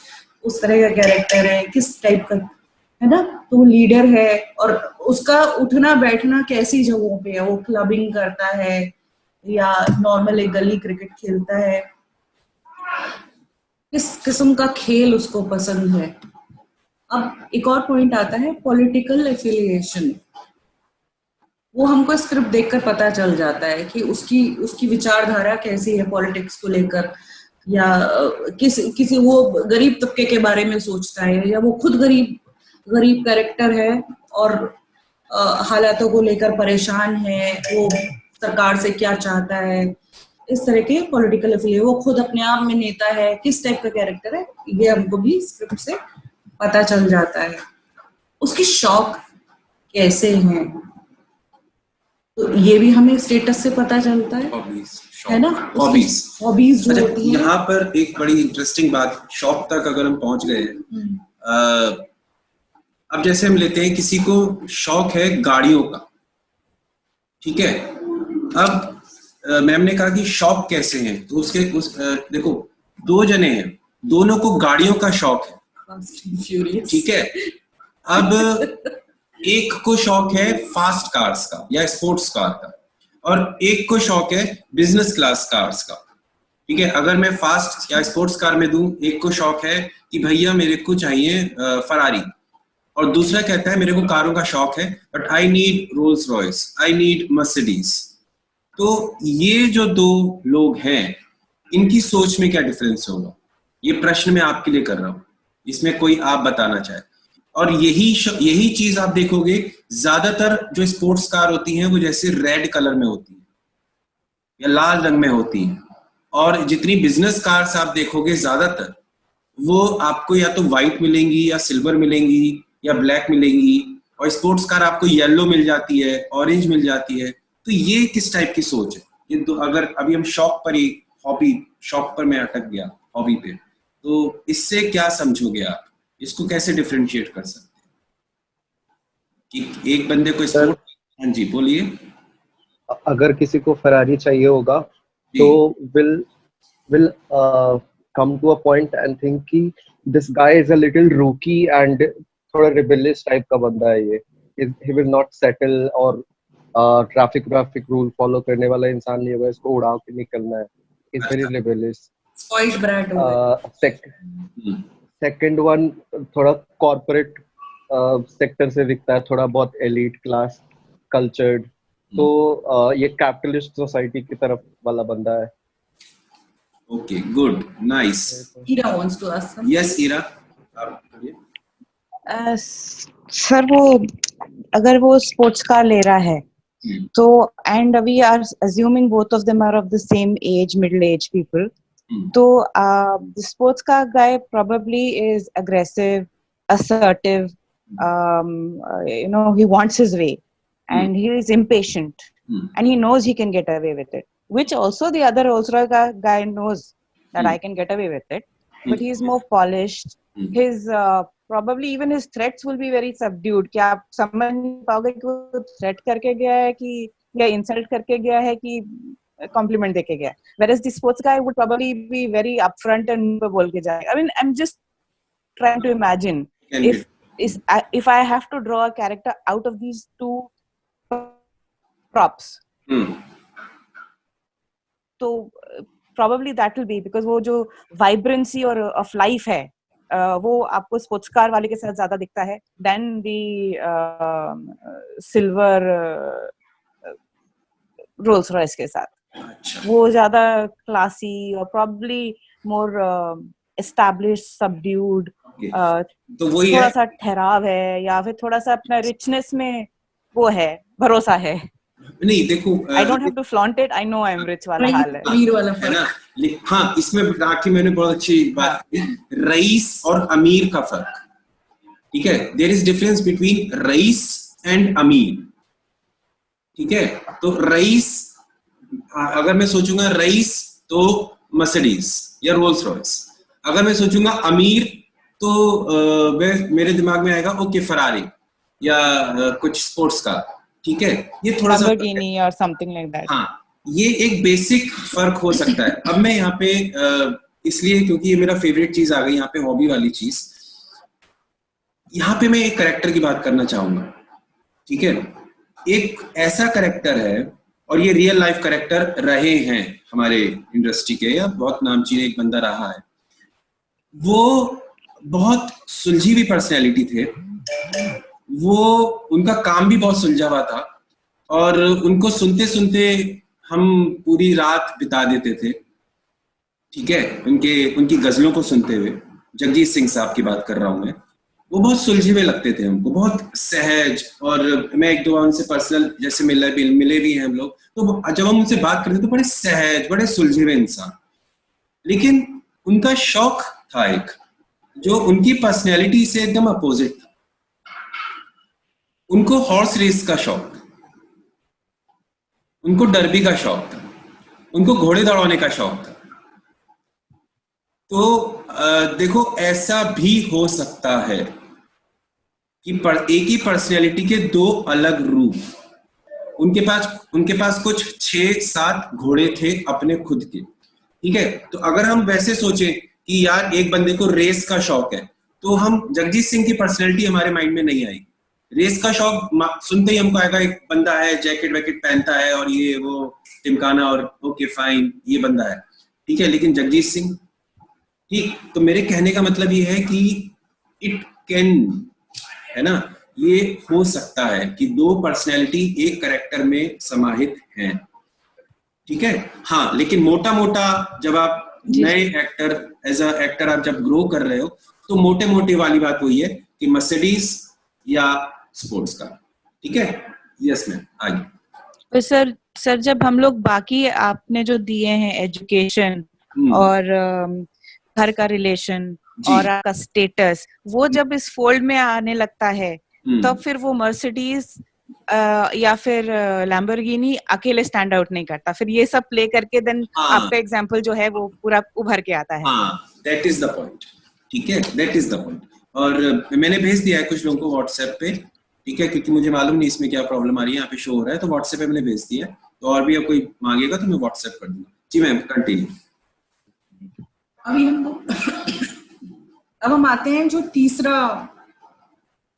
उस तरह का कैरेक्टर है, किस टाइप का है ना। तो वो लीडर है और उसका उठना बैठना कैसी जगहों पे है, वो क्लबिंग करता है या नॉर्मल एक गली क्रिकेट खेलता है, किस किस्म का खेल उसको पसंद है। अब एक और पॉइंट आता है पॉलिटिकल एफिलिएशन। वो हमको स्क्रिप्ट देखकर पता चल जाता है कि उसकी विचारधारा कैसी है पॉलिटिक्स को लेकर, या किसी वो गरीब तबके के बारे में सोचता है या वो खुद गरीब कैरेक्टर है और हालातों को लेकर परेशान है, वो सरकार से क्या चाहता है, इस तरह के पॉलिटिकल एफिलिएशन। वो खुद अपने आप में नेता है, किस टाइप का कैरेक्टर है, ये हमको भी स्क्रिप्ट से पता चल जाता है। उसकी शौक कैसे हैं, तो ये भी हमें स्टेटस से पता चलता है ना। हॉबीज जो होती है। यहाँ पर एक बड़ी इंटरेस्टिंग बात, शौक तक अगर हम पहुंच गए हैं, अब जैसे हम लेते हैं किसी को शौक है गाड़ियों का, ठीक है। अब मैम ने कहा कि शौक कैसे हैं, तो देखो 2 जने हैं, दोनों को गाड़ियों का शौक है, ठीक है। अब एक को शौक है फास्ट कार्स का या स्पोर्ट्स कार का, और एक को शौक है बिजनेस क्लास कार्स का, ठीक है। अगर मैं फास्ट या स्पोर्ट्स कार में दूं, एक को शौक है कि भैया मेरे को चाहिए फरारी, और दूसरा कहता है मेरे को कारों का शौक है but I need Rolls Royce, I need Mercedes. तो ये जो 2 लोग हैं, इनकी सोच में क्या डिफरेंस होगा, ये प्रश्न मैं आपके लिए कर रहा हूं, इसमें कोई आप बताना चाहे। और यही चीज आप देखोगे, ज्यादातर जो स्पोर्ट्स कार होती हैं वो जैसे रेड कलर में होती है या लाल रंग में होती है, और जितनी बिजनेस कार्स आप देखोगे ज्यादातर वो आपको या तो व्हाइट मिलेंगी या सिल्वर मिलेंगी या ब्लैक मिलेंगी, और स्पोर्ट्स कार आपको येलो मिल जाती है, ऑरेंज मिल जाती है। तो ये किस टाइप की सोच है ये? तो अगर अभी हम शौक पर ही, शौक पर मैं अटक गया हॉबी पे, तो इससे क्या समझोगे आप, इसको कैसे डिफरेंशिएट कर सकते हैं कि एक बंदे को स्पोर्ट। हाँ जी बोलिए। अगर किसी को फरारी चाहिए होगा तो will come to a point and think कि this guy is a little rookie and थोड़ा rebellious टाइप का बंदा है ये, he will not settle, और ट्रैफिक रूल फॉलो करने वाला इंसान नहीं होगा, इसको उड़ा के निकलना है, is very rebellious। Spoiled brat second one थोड़ा कॉर्पोरेट सेक्टर से दिखता है, थोड़ा बहुत एलीट क्लास कल्चर्ड, तो ये कैपिटलिस्ट सोसाइटी की तरफ वाला बंदा है। Okay, good, nice. Ira wants to ask something. Yes, Ira. Sir वो अगर वो स्पोर्ट्स कार ले रहा है तो, and we are assuming both of them are of the same age, middle age people, तो the sports car guy probably is aggressive, assertive, he wants his way, and he is impatient, and he knows he can get away with it, which also the other Rolls-Royce guy knows that I can get away with it, but he is more polished. His probably even his threats will be very subdued. क्या आप समझ नहीं पाओगे कि वो threat करके गया है कि या insult करके गया है कि कॉम्प्लीमेंट देके गया. Whereas the sports guy would probably be very upfront and बोल के जाएगा. I mean, I'm just trying to imagine if I have to draw a character out of these two props. तो probably that will be because वो जो vibrancy और of life है वो आपको स्पोर्ट्स कार वाले के साथ ज्यादा दिखता है देन दी सिल्वर रोल्स रॉयस के साथ. वो ज्यादा क्लासी और probably more established, subdued, तो वही थोड़ा सा ठहराव है या फिर थोड़ा सा अपना रिचनेस में वो है, भरोसा है. नहीं देखो, I don't have to flaunt it, I know I'm rich वाला हाल है. अमीर वाला है ना. हाँ, इसमें राखी मैंने बहुत अच्छी बात की, रईस और अमीर का फर्क. ठीक है, देयर इज डिफरेंस बिटवीन रईस एंड अमीर. ठीक है, तो रईस, अगर मैं सोचूंगा रईस तो मर्सिडीज या रोल्स रॉयस. अगर मैं सोचूंगा अमीर तो मेरे दिमाग में आएगा ओके फरारी या कुछ स्पोर्ट्स का. ठीक है, ये थोड़ा सा Lamborghini or something like that. हाँ, ये एक बेसिक फर्क हो सकता है. अब मैं यहाँ पे इसलिए क्योंकि ये मेरा फेवरेट चीज आ गई यहाँ पे, हॉबी वाली चीज. यहाँ पे मैं एक कैरेक्टर की बात करना चाहूंगा. ठीक है, एक ऐसा कैरेक्टर है और ये रियल लाइफ कैरेक्टर रहे हैं हमारे इंडस्ट्री के, या बहुत नामचीन एक बंदा रहा है. वो बहुत सुलझी हुई पर्सनैलिटी थे. वो उनका काम भी बहुत सुलझा हुआ था और उनको सुनते सुनते हम पूरी रात बिता देते थे. ठीक है, उनकी गजलों को सुनते हुए. जगजीत सिंह साहब की बात कर रहा हूं मैं. वो बहुत सुलझे हुए लगते थे हमको, बहुत सहज. और मैं एक दो बार उनसे पर्सनल जैसे मिले भी हैं हम लोग, तो जब हम उनसे बात करते तो बड़े सहज, बड़े सुलझे हुए इंसान. लेकिन उनका शौक था एक, जो उनकी पर्सनैलिटी से एकदम अपोजिट था. उनको हॉर्स रेस का शौक था, उनको डर्बी का शौक था, उनको घोड़े दौड़ाने का शौक था. तो देखो, ऐसा भी हो सकता है कि एक ही पर्सनैलिटी के दो अलग रूप. उनके पास कुछ 6-7 घोड़े थे अपने खुद के. ठीक है, तो अगर हम वैसे सोचें कि यार एक बंदे को रेस का शौक है, तो हम जगजीत सिंह की पर्सनैलिटी हमारे माइंड में नहीं आएगी. रेस का शौक सुनते ही हमको आएगा एक बंदा है, जैकेट वैकेट पहनता है और ये वो टिमकाना और ओके फाइन, ये बंदा है. ठीक है, लेकिन जगजीत सिंह, ठीक. तो मेरे कहने का मतलब ये है कि इट कैन, है ना, ये हो सकता है कि दो पर्सनैलिटी एक कैरेक्टर में समाहित हैं. ठीक है, हाँ. लेकिन मोटा मोटा जब आप नए एक्टर, एज अ एक्टर आप जब ग्रो कर रहे हो, तो मोटे मोटे वाली बात वही है कि मर्सिडीज या स्पोर्ट्स का. ठीक है, यस मैम, आगे. तो सर जब हम लोग बाकी आपने जो दिए हैं एजुकेशन और घर का रिलेशन और आपका स्टेटस, वो जब इस फोल्ड में आने लगता है तो फिर वो मर्सिडीज या फिर लैम्बोर्गिनी अकेले स्टैंड आउट नहीं करता. फिर ये सब प्ले करके देन आपका एग्जांपल जो है वो पूरा उभर के आता है. That is the point. ठीक है, दैट इज द पॉइंट. और मैंने भेज दिया है कुछ लोगों को व्हाट्सएप पे. ठीक है, क्योंकि मुझे मालूम नहीं इसमें क्या प्रॉब्लम आ रही है. यहाँ पे शो हो रहा है तो व्हाट्सएप पे मैंने भेज दिया है. तो और भी अब कोई मांगेगा तो मैं व्हाट्सएप कर दूंगा. जी मैम, कंटिन्यू. अभी अब हम आते हैं जो तीसरा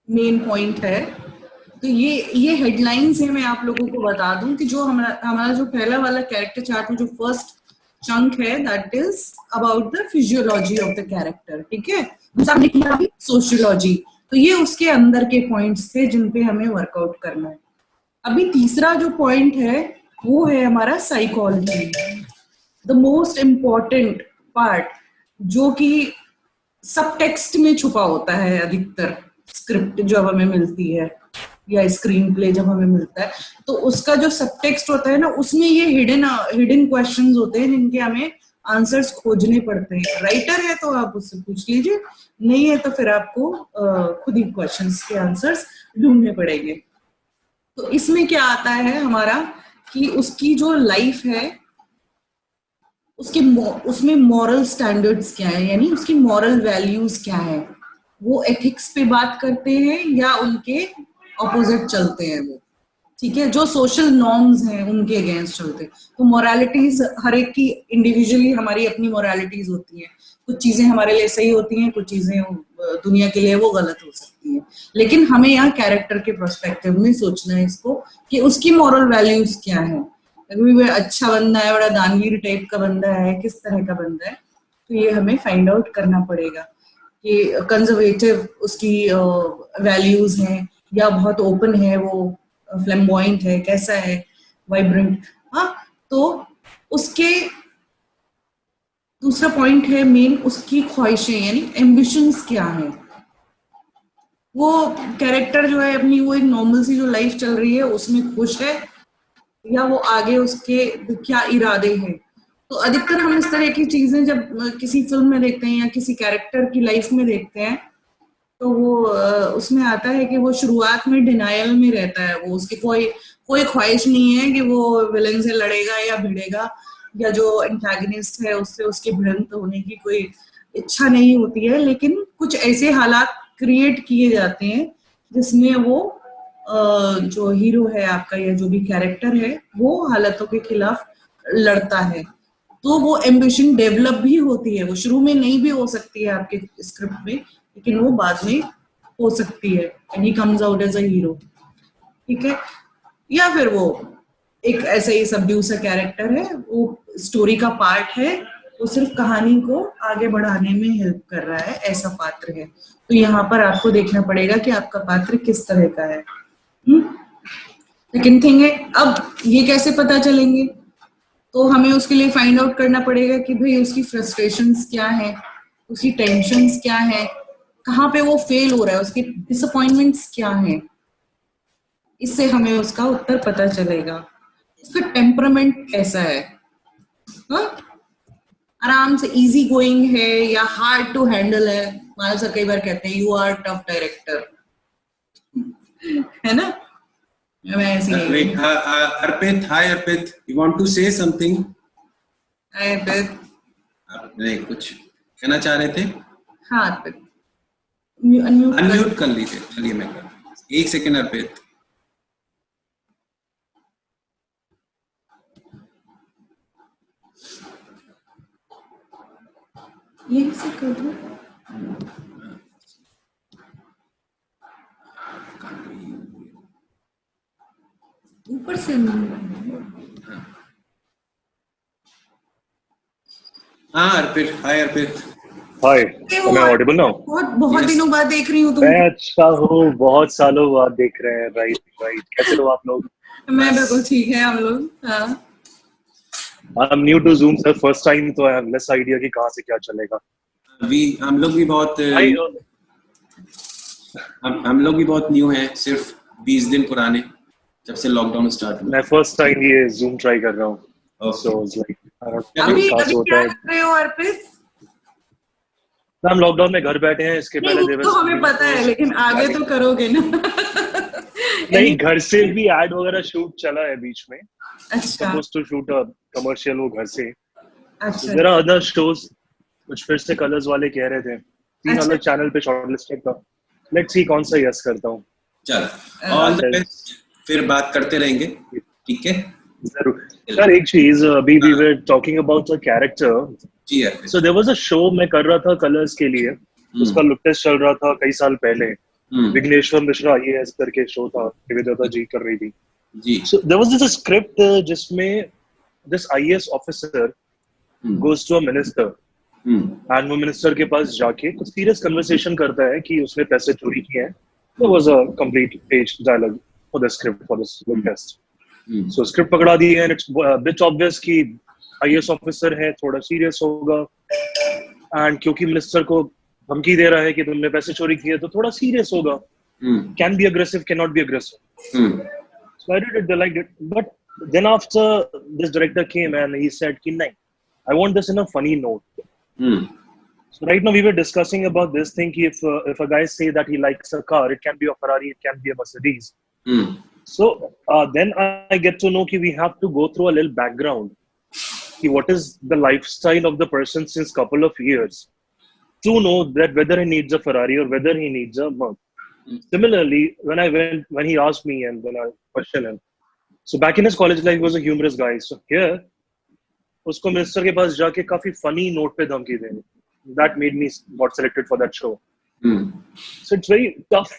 मेन पॉइंट है. तो ये हेडलाइंस है. मैं आप लोगों को बता दूं कि जो हमारा जो पहला वाला कैरेक्टर चार्ट में जो फर्स्ट चंक है, that is about the physiology of the character. ठीक है, हमने किया अभी सोशियोलॉजी. तो ये उसके अंदर के पॉइंट्स थे जिन पे हमें वर्कआउट करना है. अभी तीसरा जो पॉइंट है वो है हमारा psychology, the most important part, जो कि सब टेक्स्ट में छुपा होता है. अधिकतर स्क्रिप्ट जब हमें मिलती है या स्क्रीन प्ले जब हमें मिलता है, तो उसका जो सब टेक्स्ट होता है ना, उसमें ये हिडन क्वेश्चंस होते हैं जिनके हमें आंसर्स खोजने पड़ते हैं. राइटर है तो आप उससे पूछ लीजिए, नहीं है तो फिर आपको खुद ही क्वेश्चंस के आंसर्स ढूंढने पड़ेंगे. तो इसमें क्या आता है हमारा कि उसकी जो लाइफ है उसमें मॉरल स्टैंडर्ड्स क्या है, यानी उसकी मॉरल वैल्यूज क्या है. वो एथिक्स पे बात करते हैं या उनके ऑपोजिट चलते हैं वो. ठीक है, जो सोशल नॉर्म्स हैं उनके अगेंस्ट चलते। तो मोरालिटीज हर एक की इंडिविजुअली हमारी अपनी मोरालिटीज होती हैं, कुछ चीजें हमारे लिए सही होती हैं, कुछ चीजें दुनिया के लिए वो गलत हो सकती हैं, लेकिन हमें यहाँ कैरेक्टर के पर्सपेक्टिव में सोचना है इसको कि उसकी मॉरल वैल्यूज क्या है। अगर वो अच्छा बंदा है, बड़ा दानवीर टाइप का बंदा है, किस तरह का बंदा है, तो ये हमें फाइंड आउट करना पड़ेगा कि कंजर्वेटिव उसकी वैल्यूज हैं या बहुत ओपन है, वो फ्लैम्बॉयंट है, कैसा है, वाइब्रेंट। हाँ, तो उसके दूसरा पॉइंट है मेन, उसकी ख्वाहिशें यानी एम्बिशंस क्या है। वो कैरेक्टर जो है अपनी वो एक नॉर्मल सी जो लाइफ चल रही है उसमें खुश है, या वो आगे उसके क्या इरादे हैं। तो अधिकतर हम इस तरह की चीजें जब किसी फिल्म में देखते हैं या किसी कैरेक्टर की लाइफ में देखते हैं, तो वो उसमें आता है कि वो शुरुआत में डिनायल में रहता है, वो उसकी कोई ख्वाहिश नहीं है कि वो विलन से लड़ेगा या भिड़ेगा, या जो एंटागनिस्ट है उससे उसकी भिड़ंत होने की कोई इच्छा नहीं होती है, लेकिन कुछ ऐसे हालात क्रिएट किए जाते हैं जिसमें वो जो हीरो है आपका या जो भी कैरेक्टर है वो हालातों के खिलाफ लड़ता है। तो वो एम्बिशन डेवलप भी होती है, वो शुरू में नहीं भी हो सकती है आपके स्क्रिप्ट में, लेकिन वो बाद में हो सकती है, and he comes out as a hero. ठीक है, या फिर वो एक ऐसा ही सबड्यू सा कैरेक्टर है, वो स्टोरी का पार्ट है, वो सिर्फ कहानी को आगे बढ़ाने में हेल्प कर रहा है, ऐसा पात्र है। तो यहाँ पर आपको देखना पड़ेगा कि आपका पात्र किस तरह का है। सेकंड थिंग है, अब ये कैसे पता चलेंगे, तो हमें उसके लिए फाइंड आउट करना पड़ेगा कि भाई उसकी फ्रस्ट्रेशंस क्या है, उसकी टेंशन्स क्या है, कहाँ पे वो फेल हो रहा है, उसकी डिसअपॉइंटमेंट्स क्या है। इससे हमें उसका उत्तर पता चलेगा। उसका टेम्परामेंट कैसा है, हाँ? आराम से इजी गोइंग है या हार्ड टू हैंडल है। मानव सर कई बार कहते हैं यू आर टफ डायरेक्टर, है ना? मैं ऐसी Wait, Arpit, hi Arpit, you want to say something? अर्पित, आप नहीं कुछ कहना चाह रहे थे? हाँ अर्पित, अनम्यूट अनम्यूट कर लीजिए, चलिए मैं कर, एक सेकेंड अर्पित। यही से कर दो। ऊपर से हाँ अर्पित, हाय अर्पित। हाय, am I audible now? बहुत दिनों बाद देख रही हूँ मैं तुमको। अच्छा हूँ, बहुत सालों बाद देख रहे हैं। राइट, कैसे हो आप लोग? मैं बिल्कुल ठीक है, हम लोग। हाँ, I'm new to Zoom sir, first time, तो I have less idea कि कहाँ से क्या चलेगा। हम लोग भी बहुत भाई, हम लोग भी बहुत न्यू हैं, सिर्फ 20 दिन पुराने, जब से लॉकडाउन स्टार्ट हुआ। मैं फर्स्ट टाइम ये Zoom ट्राई कर रहा हूँ। Okay. So it's like, अभी कहाँ से होता क्या है? कर रहे हो अर्पित? हम लॉकडाउन में घर बैठे हैं, इसके नहीं, पहले वो तो हमें पता है, लेकिन आगे तो करोगे ना। नहीं, घर से भी एड वगैरह शूट चला है बीच में। अच्छा Supposed to shoot a commercial वो घर से। अच्छा There are other shows, कुछ फिर से कलर्स वाले कह रहे थे, 3 अच्छा। अलग चैनल पे शॉर्टलिस्टेड था। लेट्स सी कौन सा यस करता हूँ। चलो, ऑल द बेस्ट, फिर बात करते रहेंगे, ठीक है? जरूर सर। एक चीज, अभी we were talking about a character. Ji Arpit. So there was a show मैं कर रहा था कलर्स के लिए, उसका लुक टेस्ट चल रहा था कई साल पहले। विघ्नेश्वर मिश्रा आईएएस करके शो था, निवेदिता जी कर रही थी जी। So there was this script जिसमें this IAS officer goes to a minister and वो मिनिस्टर के पास जाके कुछ सीरियस कन्वर्सेशन करता है कि उसने पैसे चोरी किए हैं। There was a complete page dialogue for the script for this look test. So script पकड़ा दी है, इट्स बिट ऑब्वियस कि आईएएस ऑफिसर है, थोड़ा सीरियस होगा, एंड क्योंकि मिनिस्टर को धमकी दे रहा है कि तुमने पैसे चोरी किए तो थोड़ा सीरियस होगा। Can be aggressive, can not be aggressive. So I did it, they liked it, but then after this director came and he said कि नहीं, I want this in a funny note. So right now we were discussing about this thing, if a guy say that he likes a car, it can be a Ferrari, it can be a Mercedes. So then I get to know that we have to go through a little background. What is the lifestyle of the person since couple of years to know that whether he needs a Ferrari or whether he needs a Merc. Similarly, when he asked me and when I questioned him, So back in his college life, he was a humorous guy. So here, उसको minister के पास जाके काफी funny note पे धमकी देंगे. That made me got selected for that show. So it's very tough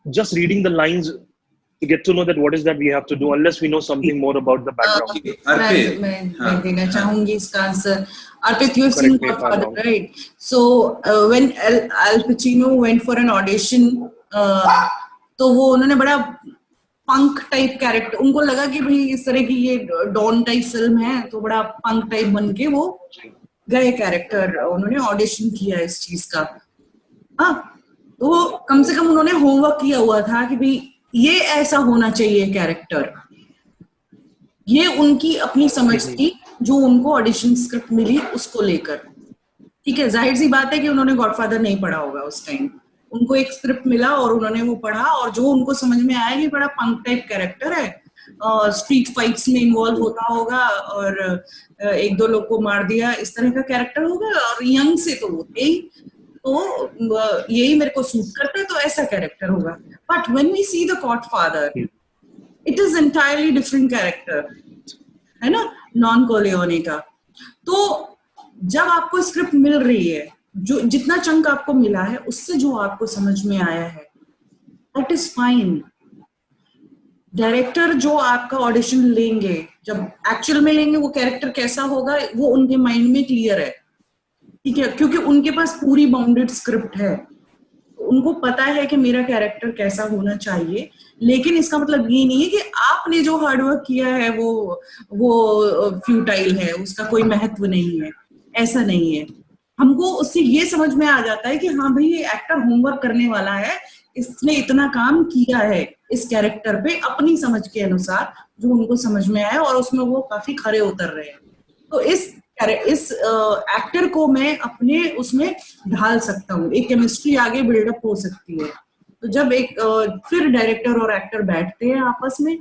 just reading the lines to get to know that what is that we have to do unless we know something more about the background. मैं देना चाहूंगी इसका answer. Arpit, you've seen Correct me if I'm Godfather, wrong. right? So when Al Pacino went for an audition, तो वो उन्होंने बड़ा पंक type character, उनको लगा कि भाई इस तरह की ये डॉन टाइप फिल्म है तो बड़ा पंक टाइप बन के वो गए कैरेक्टर, उन्होंने ऑडिशन किया इस चीज का. हाँ, तो कम से कम उन्होंने होमवर्क किया हुआ था कि भाई ये ऐसा होना चाहिए कैरेक्टर. ये उनकी अपनी समझ थी जो उनको ऑडिशन स्क्रिप्ट मिली उसको लेकर. ठीक है, जाहिर सी बात है कि उन्होंने गॉडफादर नहीं पढ़ा होगा उस टाइम, उनको एक स्क्रिप्ट मिला और उन्होंने वो पढ़ा और जो उनको समझ में आया कि बड़ा पंक टाइप कैरेक्टर है, स्ट्रीट फाइट्स में इन्वॉल्व होता होगा और एक दो लोग को मार दिया, इस तरह का कैरेक्टर होगा और यंग से तो होते ही, तो यही मेरे को सूट करता है, तो ऐसा कैरेक्टर होगा. But when we see the godfather, it is entirely different character, है ना, नॉन कोलियोने का. तो जब आपको स्क्रिप्ट मिल रही है, जो जितना चंक आपको मिला है उससे जो आपको समझ में आया है, दैट इज फाइन. डायरेक्टर जो आपका ऑडिशन लेंगे, जब एक्चुअल में लेंगे, वो कैरेक्टर कैसा होगा वो उनके माइंड में क्लियर है. ठीक है, क्योंकि उनके पास पूरी बाउंडेड स्क्रिप्ट है, उनको पता है कि मेरा कैरेक्टर कैसा होना चाहिए. लेकिन इसका मतलब ये नहीं है कि आपने जो हार्डवर्क किया है वो फ्यूटाइल है, उसका कोई महत्व नहीं है. ऐसा नहीं है. हमको उससे ये समझ में आ जाता है कि हाँ भाई, ये एक्टर होमवर्क करने वाला है, इसने इतना काम किया है इस कैरेक्टर पे अपनी समझ के अनुसार जो उनको समझ में आया, और उसमें वो काफी खरे उतर रहे हैं. तो इस एक्टर को मैं अपने उसमें ढाल सकता हूँ, एक केमिस्ट्री आगे बिल्डअप हो सकती है. तो जब फिर डायरेक्टर और एक्टर बैठते हैं आपस में,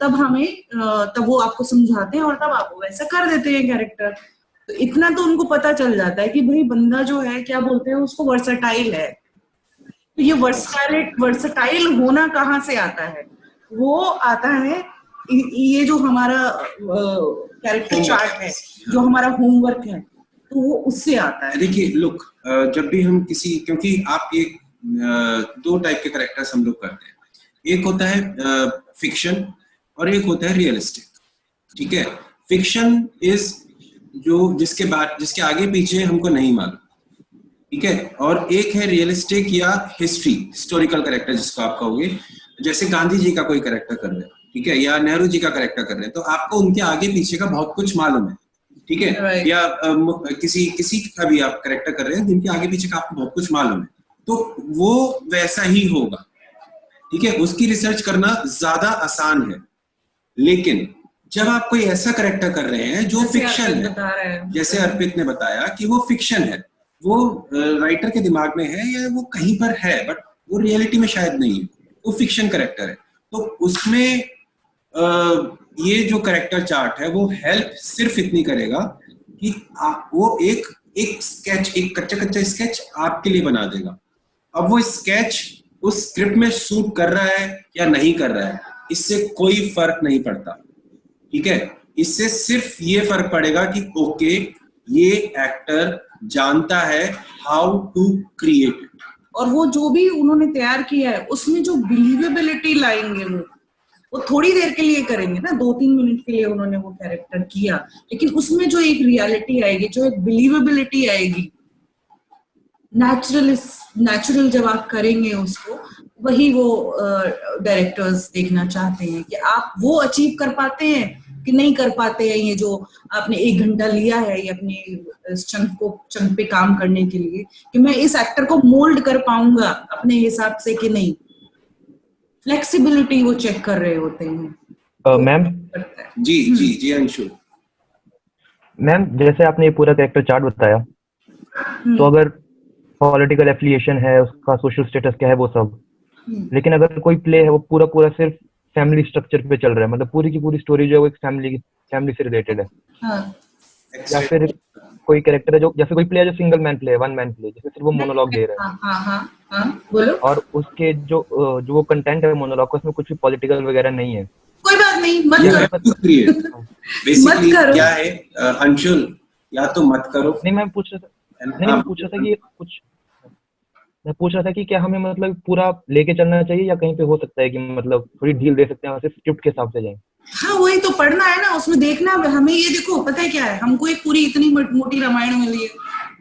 तब वो आपको समझाते हैं और तब आप वैसा कर देते हैं कैरेक्टर. तो इतना तो उनको पता चल जाता है कि भाई बंदा जो है, क्या बोलते हैं उसको, वर्सेटाइल है. तो ये वर्सेटाइल होना कहाँ से आता है? वो आता है ये जो हमारा कैरेक्टर चार्ट है, जो हमारा होमवर्क है, तो वो उससे आता है. देखिए लुक, जब भी हम किसी, क्योंकि आप एक दो टाइप के कैरेक्टर्स हम लोग करते हैं. एक होता है फिक्शन और एक होता है रियलिस्टिक. ठीक है, फिक्शन इज जो जिसके आगे पीछे हमको नहीं मालूम. ठीक है, और एक है रियलिस्टिक या हिस्टोरिकल कैरेक्टर जिसको आप कहोगे. जैसे गांधी जी का कोई कैरेक्टर कर रहे हैं, ठीक है, या नेहरू जी का कैरेक्टर कर रहे हैं, तो आपको उनके आगे पीछे का बहुत कुछ मालूम है. ठीक है, Right. या किसी का भी आप कैरेक्टर कर रहे हैं जिनके आगे पीछे का आपको बहुत कुछ मालूम है, तो वो वैसा ही होगा. ठीक है, उसकी रिसर्च करना ज्यादा आसान है. लेकिन जब आप कोई ऐसा कैरेक्टर कर रहे हैं जो फिक्शन है, जैसे अर्पित ने बताया कि वो फिक्शन है, वो राइटर के दिमाग में है या वो कहीं पर है, बट वो रियलिटी में शायद नहीं है, वो फिक्शन कैरेक्टर है. तो उसमें ये जो कैरेक्टर चार्ट है वो हेल्प सिर्फ इतनी करेगा कि वो एक स्केच, एक कच्चा स्केच आपके लिए बना देगा. अब वो स्केच उस स्क्रिप्ट में सूट कर रहा है या नहीं कर रहा है, इससे कोई फर्क नहीं पड़ता. ठीक है, इससे सिर्फ ये फर्क पड़ेगा कि ओके, ये एक्टर जानता है हाउ टू क्रिएट इट, और वो जो भी उन्होंने तैयार किया है उसमें जो बिलीवेबिलिटी लाएंगे वो थोड़ी देर के लिए करेंगे ना, 2-3 मिनट के लिए उन्होंने वो कैरेक्टर किया, लेकिन उसमें जो एक रियलिटी आएगी, जो एक बिलीवेबिलिटी आएगी, नेचुरल जब आप करेंगे उसको, वही वो डायरेक्टर्स देखना चाहते हैं कि आप वो अचीव कर पाते हैं कि नहीं कर पाते हैं. ये जो आपने 1 घंटा लिया है ये अपने चंक पे काम करने के लिए, कि मैं इस एक्टर को मोल्ड कर पाऊंगा अपने हिसाब से कि नहीं. फ्लेक्सिबिलिटी वो चेक कर रहे होते हैं. मैम जी अंशु. मैम, जैसे आपने ये पूरा कैरेक्टर चार्ट बताया, तो अगर पॉलिटिकल एफिलिएशन है, उसका सोशल स्टेटस क्या है, वो सब, लेकिन अगर कोई प्ले है वो पूरा सिर्फ फैमिली स्ट्रक्चर पे चल रहा है, मतलब पूरी की पूरी स्टोरी जो है वो एक फैमिली से रिलेटेड है, या फिर कोई कैरेक्टर है जो, जैसे कोई प्ले है जो सिंगल मैन प्ले है, वन मैन प्ले, जैसे सिर्फ वो मोनोलॉग दे रहा है, बोलो. और उसके जो वो कंटेंट है मोनोलॉग का, उसमें कुछ भी पॉलिटिकल वगैरह नहीं है, कोई बात नहीं, मत You करो। have to create. Basically मत करो। क्या है अंशुल, या तो मत करो। नहीं मैं पूछ रहा था, नहीं मैं पूछ रहा था कि कुछ, मैं पूछ रहा था कि क्या हमें मतलब पूरा लेके चलना चाहिए या कहीं पे हो सकता है कि मतलब थोड़ी ढील दे सकते हैं, वैसे स्क्रिप्ट के हिसाब से जाएं? हाँ वही तो पढ़ना है ना, उसमें देखना हमें। ये देखो पता है क्या है, हमको एक पूरी इतनी मोटी रामायण मिली है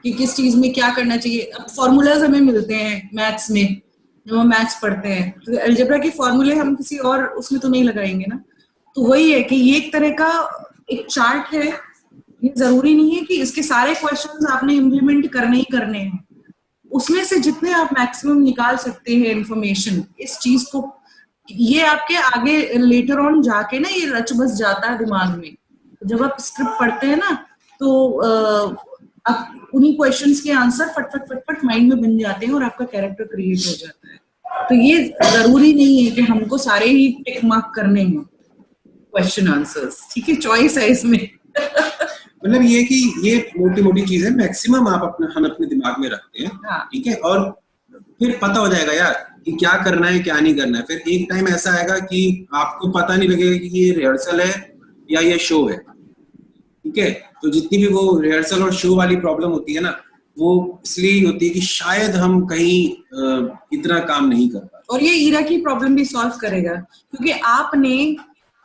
कि किस चीज में क्या करना चाहिए। अब फॉर्मूलाज हमें मिलते हैं मैथ्स में, जब हम मैथ्स पढ़ते हैं तो अलजेब्रा के फॉर्मूले हम किसी और उसमें तो नहीं लगाएंगे ना। तो वही है कि ये एक तरह का एक चार्ट है, ये जरूरी नहीं है कि इसके सारे क्वेश्चंस आपने इम्प्लीमेंट करने ही करने हैं। उसमें से जितने आप मैक्सिमम निकाल सकते हैं इंफॉर्मेशन, इस चीज को, ये आपके आगे लेटर ऑन जाके ना ये रच बस जाता है दिमाग में। जब आप स्क्रिप्ट पढ़ते हैं ना तो आप उन्हीं क्वेश्चंस के आंसर फट फट फट फट माइंड में बन जाते हैं और आपका कैरेक्टर क्रिएट हो जाता है। तो ये जरूरी नहीं है कि हमको सारे ही टिक मार्क करने हैं क्वेश्चन आंसर्स, ठीक है, चॉइस है इसमें। मतलब ये कि ये मोटी मोटी चीजें मैक्सिमम हम अपने दिमाग में रखते हैं, हाँ। ठीक है, और फिर पता हो जाएगा यार कि क्या करना है क्या नहीं करना है। फिर एक टाइम ऐसा आएगा कि आपको पता नहीं लगेगा कि ये रिहर्सल है या ये शो है, ठीक है। तो जितनी भी वो रिहर्सल और शो वाली प्रॉब्लम होती है ना, वो इसलिए होती है कि शायद हम कहीं इतना काम नहीं कर पाते। और ये ईरा की प्रॉब्लम भी सॉल्व करेगा, क्योंकि आपने,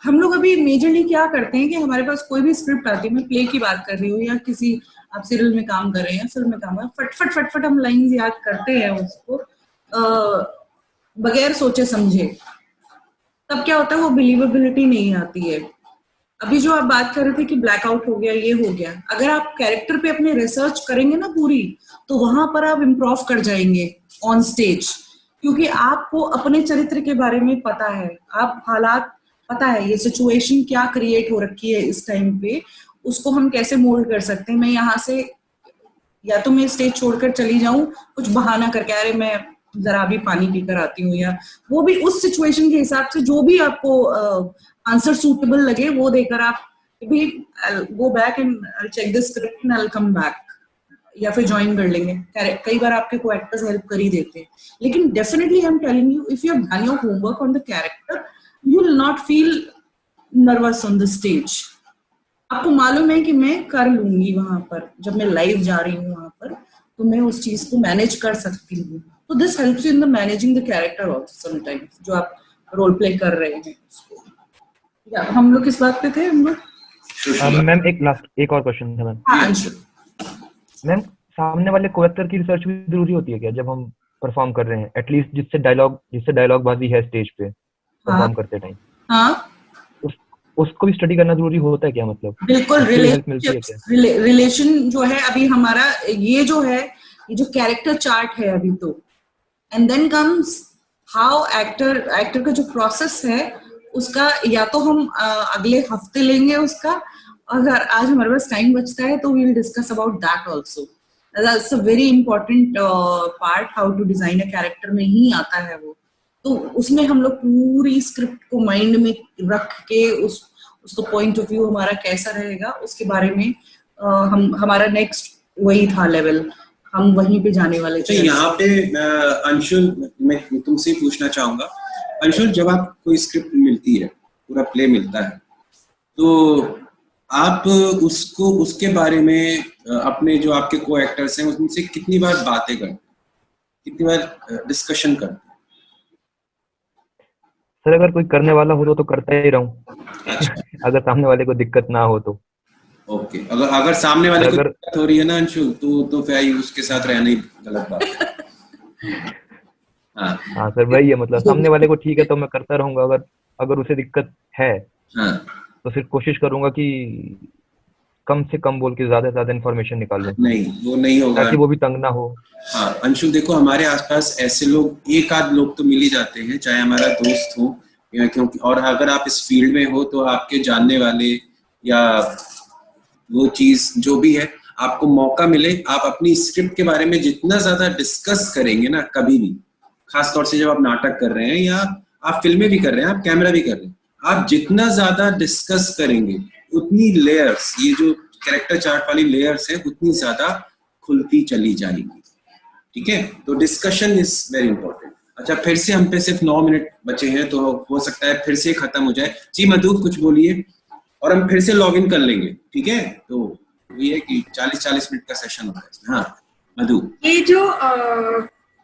हम लोग अभी मेजरली क्या करते हैं कि हमारे पास कोई भी स्क्रिप्ट आती है, मैं प्ले की बात कर रही हूँ या किसी आप सीरियल में काम कर रहे हैं, फिल्म में काम कर रहे हैं, फट फट फट फट हम लाइंस याद करते हैं उसको बगैर सोचे समझे। तब क्या होता है, वो बिलीवेबिलिटी नहीं आती है। अभी जो आप बात कर रहे थे कि ब्लैकआउट हो गया, ये हो गया, अगर आप कैरेक्टर पे अपने रिसर्च करेंगे ना पूरी, तो वहां पर आप इम्प्रूव कर जाएंगे ऑन स्टेज, क्योंकि आपको अपने चरित्र के बारे में पता है, आप हालात पता है, ये सिचुएशन क्या क्रिएट हो रखी है इस टाइम पे, उसको हम कैसे मोल्ड कर सकते हैं। मैं यहाँ से या तो मैं स्टेज छोड़कर चली जाऊं कुछ बहाना करके, अरे मैं जरा भी पानी पीकर आती हूँ, या वो भी उस सिचुएशन के हिसाब से जो भी आपको आंसर सूटेबल लगे वो देकर आप भी go back and check the script and I will come back, या फिर ज्वाइन कर लेंगे। कई बार आपके को एक्टर्स हेल्प कर ही देते हैं, लेकिन definitely I am telling you, if you have done your homework on the character, you will not feel nervous on the stage. आपको मालूम है कि मैं कर लूंगी वहां पर, जब मैं लाइव जा रही हूँ वहां पर, तो मैं उस चीज को मैनेज कर सकती हूँ। तो this helps you in the managing the character also sometimes, जो आप रोल प्ले कर रहे हैं उसको। या हम लोग किस बात पे थे हम लोग? मैम एक और क्वेश्चन था मैम। हाँ अंशु। मैम सामने वाले को एक्टर की रिसर्च भी जरूरी होती है क्या जब हम परफॉर्म कर रहे हैं, एटलीस्ट जिससे डायलॉग बाजी है स्टेज पे परफॉर्म करते टाइम? हाँ उसको भी स्टडी करना जरूरी होता है क्या? मतलब बिल्कुल। हेल्प मिलती है क्या? रिलेशन जो है अभी हमारा, ये जो है, ये जो कैरेक्टर चार्ट है अभी तो, and then comes how actor का जो प्रोसेस है उसका, या तो हम अगले हफ्ते लेंगे उसका, अगर आज हमारे पास टाइम बचता है तो we will discuss about that also. That's a very important part, how to design a character में ही आता है वो। तो उसमें हम लोग पूरी स्क्रिप्ट को माइंड में रख के उसको पॉइंट ऑफ व्यू हमारा कैसा रहेगा उसके बारे में हमारा नेक्स्ट वही था लेवल, हम वहीं पे जाने वाले थे। यहाँ पे अंशुल, मैं तुमसे पूछना चाहूंगा अंशुल, जब आप कोई स्क्रिप्ट मिलती है, पूरा प्ले मिलता है, तो आप उसको उसके बारे में अपने जो आपके को एक्टर्स हैं उनसे कितनी बार बातें करते हैं, कितनी बार डिस्कशन करते हैं? सर अगर कोई करने वाला हो तो करता ही रहूं। अच्छा। अगर सामने वाले को दिक्कत ना हो तो। ओके, अगर सामने वाले को दिक्कत हो रही है ना अंशुल, तो फिर उसके साथ रहना ही गलत बात है। हाँ सर वही है, मतलब सामने वाले को ठीक है तो मैं करता रहूंगा, अगर उसे दिक्कत है तो फिर कोशिश करूंगा कि कम से कम बोल के ज्यादा से ज्यादा इन्फॉर्मेशन निकालूं। नहीं, वो नहीं होगा ताकि वो भी तंग ना हो। हाँ अंशुल, देखो हमारे आसपास ऐसे लोग, एक आध लोग तो मिल ही जाते हैं, चाहे हमारा दोस्त हो या क्योंकि, और अगर आप इस फील्ड में हो तो आपके जानने वाले या वो चीज जो भी है, आपको मौका मिले, आप अपनी स्क्रिप्ट के बारे में जितना ज्यादा डिस्कस करेंगे ना, कभी भी, खास तौर से जब आप नाटक कर रहे हैं या आप फिल्में भी कर रहे हैं, आप कैमरा भी कर रहे हैं, आप जितना ज्यादा डिस्कस करेंगे उतनी लेयर्स, ये जो कैरेक्टर चार्ट वाली लेयर्स है, उतनी ज्यादा खुलती चली जाएंगी। ठीक है, तो डिस्कशन इज वेरी इंपॉर्टेंट। अच्छा, फिर से हम पे सिर्फ 9 मिनट बचे हैं, तो हो सकता है फिर से खत्म हो जाए। जी मधु कुछ बोलिए, और हम फिर से लॉग इन कर लेंगे, ठीक है? तो ये है कि 40-40 मिनट का सेशन होगा इसमें। हाँ मधु। ये जो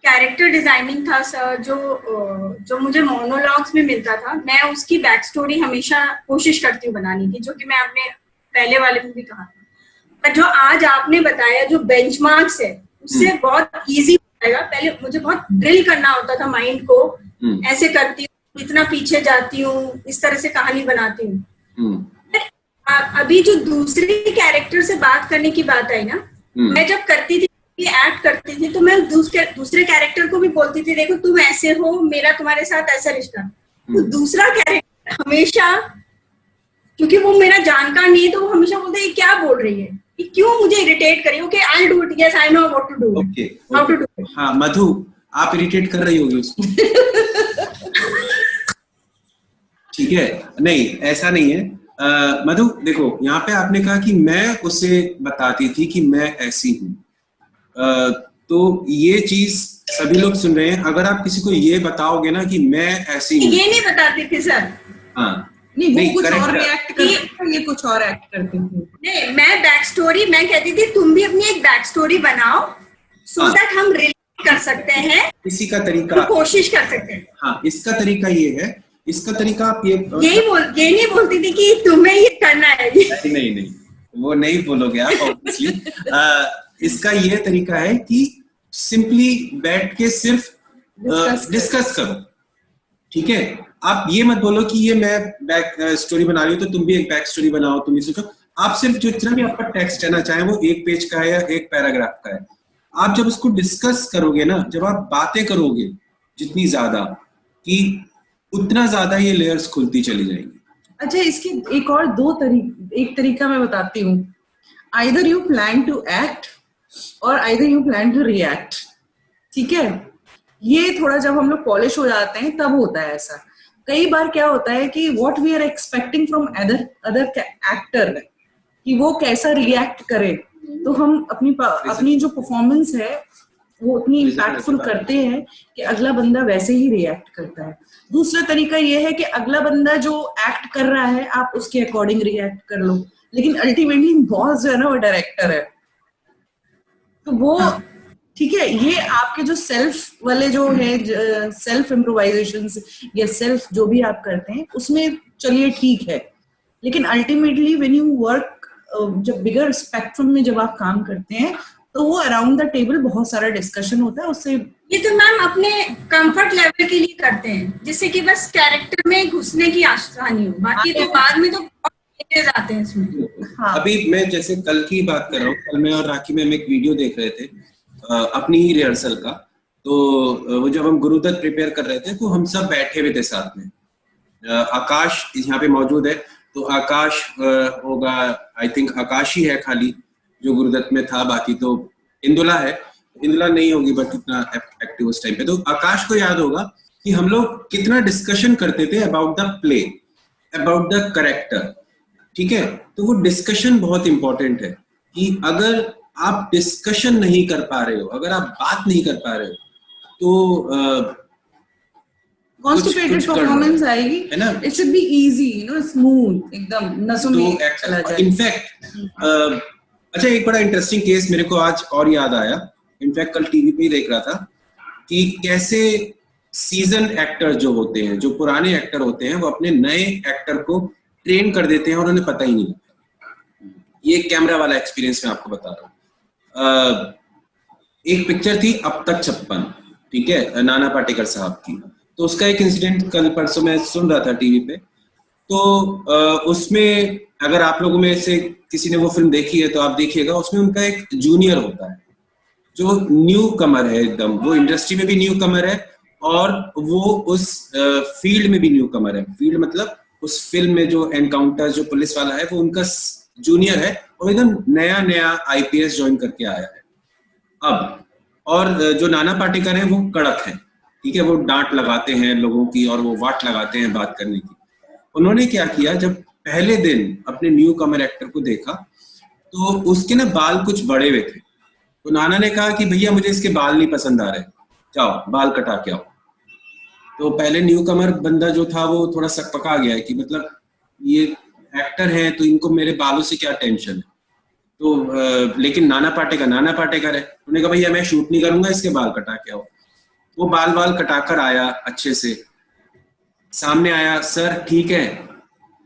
कैरेक्टर डिजाइनिंग था सर, जो मुझे मोनोलॉग्स में मिलता था, मैं उसकी बैक स्टोरी हमेशा कोशिश करती हूँ बनाने की, जो कि मैं आपने पहले वाले में भी कहा था। पर जो आज आपने बताया जो बेंचमार्क्स है, उससे बहुत इजी हो जाएगा। पहले मुझे बहुत ड्रिल करना होता था माइंड को, ऐसे करती हूँ, इतना पीछे जाती हूँ, इस तरह से कहानी बनाती हूँ। अभी जो दूसरे कैरेक्टर से बात करने की बात आई ना, मैं जब करती थी, एक्ट करती थी, तो मैं दूसरे कैरेक्टर को भी बोलती थी, देखो तुम ऐसे हो, मेरा तुम्हारे साथ ऐसा रिश्ता। तो दूसरा कैरेक्टर हमेशा, क्योंकि वो मेरा जानकार नहीं है, तो वो हमेशा बोलते हैं ये क्या बोल रही है, ये क्यों मुझे इरिटेट करी। Okay I do it, yes I know what to do, how to do it. हाँ मधु, आप इरिटेट कर रही होगी उसको। ठीक है, नहीं ऐसा नहीं है। मधु देखो, यहाँ पे आपने कहा कि मैं उसे बताती थी कि मैं ऐसी हूँ, तो ये चीज सभी लोग सुन रहे हैं। अगर आप किसी को ये बताओगे ना कि मैं ऐसी हूँ, ये नहीं बताती थी सर। हाँ नहीं, वो कुछ और रिएक्ट करती थी, ये कुछ और एक्ट करती थी। नहीं, मैं बैक स्टोरी, मैं कहती थी तुम भी अपनी एक बैक स्टोरी बनाओ, सो दैट हम रिलेट कर सकते हैं, इसी का तरीका कोशिश कर सकते हैं। हाँ, इसका तरीका ये है, इसका तरीका आप ये ये नहीं बोलती थी कि तुम्हें ये करना है। नहीं, वो नहीं बोलोगे आप ऑब्वियसली। इसका ये तरीका है कि सिंपली बैठ के सिर्फ डिस्कस करो, ठीक है? आप ये मत बोलो कि ये मैं बैक स्टोरी बना रही हूँ तो तुम भी एक बैक स्टोरी बनाओ, तुम भी सोचो। आप सिर्फ जो इतना भी आपका टेक्स्ट है ना, चाहे वो 1 पेज का है या 1 पैराग्राफ का है, आप जब उसको डिस्कस करोगे ना, जब आप बातें करोगे जितनी ज्यादा, कि उतना ज्यादा ये लेयर्स खुलती चली जाएंगी। अच्छा, इसके एक और एक तरीका मैं बताती हूँ। Either you plan to act और either you plan to react, ठीक है? ये थोड़ा जब हम लोग पॉलिश हो जाते हैं तब होता है ऐसा। कई बार क्या होता है कि what we are expecting from other actor, कि वो कैसा रिएक्ट करे, तो हम अपनी जो परफॉर्मेंस है वो उतनी इम्पैक्टफुल करते हैं कि अगला बंदा वैसे ही रिएक्ट करता है। दूसरा तरीका ये है कि अगला बंदा जो एक्ट कर रहा है आप उसके अकॉर्डिंग रिएक्ट कर लो, लेकिन अल्टीमेटली बॉस जो है ना वो डायरेक्टर है, तो वो ठीक है। ये आपके जो सेल्फ वाले जो है, सेल्फ इम्प्रोवाइजेशन या सेल्फ जो भी आप करते हैं उसमें चलिए ठीक है, लेकिन अल्टीमेटली व्हेन यू वर्क, जब बिगर स्पेक्ट्रम में जब आप काम करते हैं तो वो अराउंड द टेबल बहुत सारा डिस्कशन होता है उससे। ये तो मैम अपने कंफर्ट लेवल के लिए करते हैं, जिससे कि बस कैरेक्टर में घुसने की आसानी हो, बाकी तो बाद में तो आते हैं इसमें। हाँ। अभी मैं जैसे कल की बात कर रहा हूँ, कल मैं और राखी में हम एक वीडियो देख रहे थे अपनी ही रिहर्सल का, तो वो जब हम गुरुदत्त प्रिपेयर कर रहे थे तो हम सब बैठे हुए थे साथ में। आकाश यहाँ पे मौजूद है, तो आकाश होगा, आई थिंक आकाश ही है खाली जो गुरुदत्त में था, बाकी तो इंदुला है। इंदुला नहीं होगी बट इतना एक्टिव उस टाइम पे। तो आकाश को याद होगा कि हम लोग कितना डिस्कशन करते थे about the play, about the character, ठीक है? तो वो डिस्कशन बहुत इंपॉर्टेंट है कि अगर आप डिस्कशन नहीं कर पा रहे हो, अगर आप बात नहीं कर पा रहे हो, तो कॉन्स्टिपेटेड परफॉर्मेंस आएगी, है ना? It should be easy, you know, smooth, एकदम नसों में चला जाए। इनफैक्ट अच्छा, एक बड़ा इंटरेस्टिंग केस मेरे को आज और याद आया, इनफैक्ट कल टीवी पे ही देख रहा था कि कैसे सीजन एक्टर जो होते हैं, जो पुराने एक्टर होते हैं, वो अपने नए एक्टर को ट्रेन कर देते हैं और उन्हें पता ही नहीं। ये कैमरा वाला एक्सपीरियंस मैं आपको बता रहा हूँ। एक पिक्चर थी अब तक 56, ठीक है, नाना पाटेकर साहब की। तो उसका एक इंसिडेंट कल परसों मैं सुन रहा था टीवी पे। तो उसमें अगर आप लोगों में से किसी ने वो फिल्म देखी है तो आप देखिएगा, उसमें उनका एक जूनियर होता है जो न्यू कमर है एकदम, वो इंडस्ट्री में भी न्यू कमर है और वो उस फील्ड में भी न्यू कमर है। फील्ड मतलब उस फिल्म में जो एनकाउंटर जो पुलिस वाला है वो उनका जूनियर है और एकदम नया आईपीएस ज्वाइन करके आया है अब। और जो नाना पाटेकर है वो कड़क है, ठीक है, वो डांट लगाते हैं लोगों की और वो वाट लगाते हैं बात करने की। उन्होंने क्या किया, जब पहले दिन अपने न्यू कमर एक्टर को देखा तो उसके ना बाल कुछ बड़े हुए थे, तो नाना ने कहा कि भैया मुझे इसके बाल नहीं पसंद आ रहे, जाओ बाल कटा के आओ। तो पहले न्यू कमर बंदा जो था वो थोड़ा सकपका गया है कि मतलब ये एक्टर है तो इनको मेरे बालों से क्या टेंशन है। तो लेकिन नाना पाटेकर है, उन्होंने कहा भैया मैं शूट नहीं करूंगा, इसके बाल कटा के आओ। वो बाल कटाकर आया, अच्छे से सामने आया, सर ठीक है,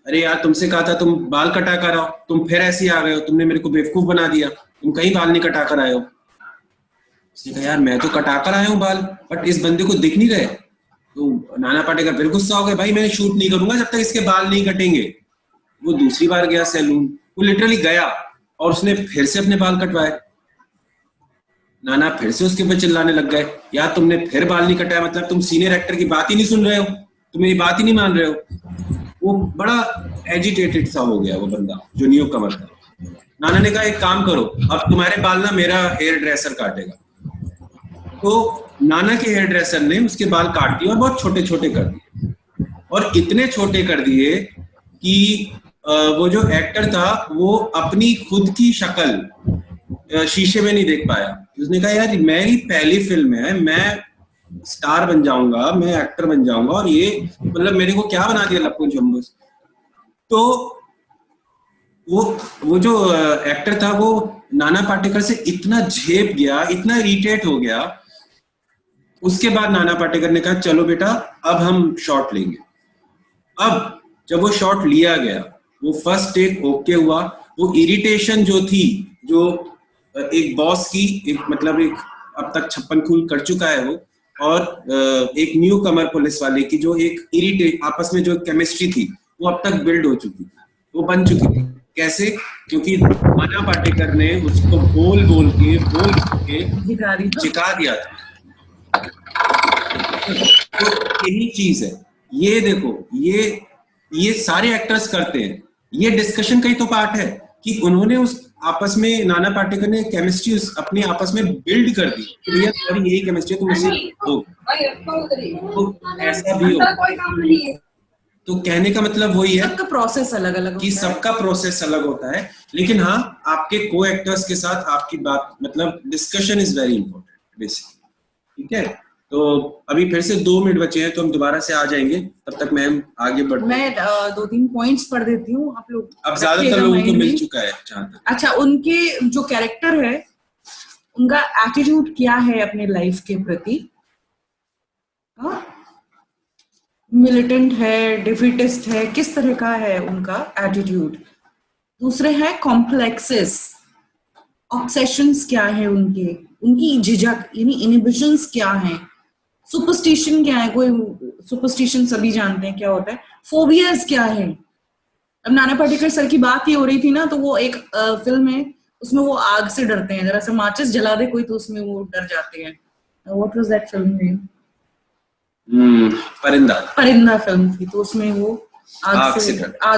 अरे यार तुमसे कहा था तुम बाल कटा कर आओ, तुम फिर ऐसे ही आ गए हो, तुमने मेरे को बेवकूफ बना दिया, तुम कहीं बाल नहीं कटा कर आए हो। उसने कहा यार मैं तो कटा कर आया हूँ बाल, बट इस बंदे को दिख नहीं रहे। तो नाना पाटेकर फिर गुस्सा हो गए, भाई मैं शूट नहीं करूंगा जब तक इसके बाल नहीं कटेंगे। वो दूसरी बार गया सैलून, वो लिटरली गया और उसने फिर से अपने बाल कटवाए। नाना फिर से उसके ऊपर चिल्लाने लग गए, यार तुमने फिर बाल नहीं कटाया, मतलब तुम सीनियर एक्टर की बात ही नहीं सुन रहे हो, तुम मेरी बात ही नहीं मान रहे हो। वो बड़ा एजिटेटेड सा हो गया वो बंदा जो न्यू कमर था। नाना ने कहा एक काम करो, अब तुम्हारे बाल ना मेरा हेयर ड्रेसर काटेगा। तो नाना के हेयर ड्रेसर ने उसके बाल काट दिए और बहुत छोटे छोटे कर दिए, और इतने छोटे कर दिए कि वो जो एक्टर था वो अपनी खुद की शक्ल शीशे में नहीं देख पाया। उसने कहा यार मेरी पहली फिल्म है, मैं स्टार बन जाऊंगा, मैं एक्टर बन जाऊंगा, और ये मतलब मेरे को क्या बना दिया लप्पू जम्बूस। तो वो जो एक्टर था वो नाना पाटेकर से इतना झेप गया, इतना इरिटेट हो गया। उसके बाद नाना पाटेकर ने कहा चलो बेटा अब हम शॉट लेंगे। अब जब वो शॉट लिया गया, वो फर्स्ट टेक ओके हुआ। वो इरिटेशन जो थी, जो एक बॉस की, एक मतलब एक अब तक 56 खून कर चुका है वो, और एक न्यू कमर पुलिस वाले की जो एक इरिटेट आपस में जो केमिस्ट्री थी वो अब तक बिल्ड हो चुकी थी, वो बन चुकी थी। कैसे? क्योंकि नाना पाटेकर ने उसको बोल के जिका दिया था। तो यही चीज है, ये देखो, ये सारे एक्टर्स करते हैं। ये डिस्कशन का ही तो पार्ट है कि उन्होंने उस आपस में, नाना पाटेकर ने केमिस्ट्री अपने आपस में बिल्ड कर दी कि भैया तुम्हारी यही केमिस्ट्री, तुम इससे हो, तो ऐसा भी हो। तो कहने का मतलब वही है, सबका प्रोसेस अलग अलग कि सबका प्रोसेस अलग होता है। लेकिन हाँ, आपके को एक्टर्स के साथ आपकी बात, मतलब discussion is very important basically. ठीक है, तो अभी फिर से 2 मिनट बचे हैं तो हम दोबारा से आ जाएंगे, तब तक मैं आगे बढ़, मैं 2-3 पॉइंट्स पढ़ देती हूँ, आप लोग अब ज्यादातर लोगों को मिल चुका है जहां तक। अच्छा, उनके जो कैरेक्टर है उनका एटीट्यूड क्या है अपने लाइफ के प्रति? मिलिटेंट है, डिफीटिस्ट है, किस तरह का है उनका एटीट्यूड? दूसरे है कॉम्प्लेक्सेस, ऑब्सेशंस क्या है उनकी झिझक यानी इनहिबिशंस क्या है, सुपरस्टिशन क्या है, कोई सुपरस्टिशन सभी जानते हैं क्या होता है, फोबियाज क्या है। अब नाना पाटेकर सर की बात ही हो रही थी ना, तो वो एक फिल्म है उसमें वो आग से डरते हैं, जरा सा माचिस जला दे कोई तो उसमें वो डर जाते हैं। What was that film name? परिंदा फिल्म थी, तो उसमें वो आग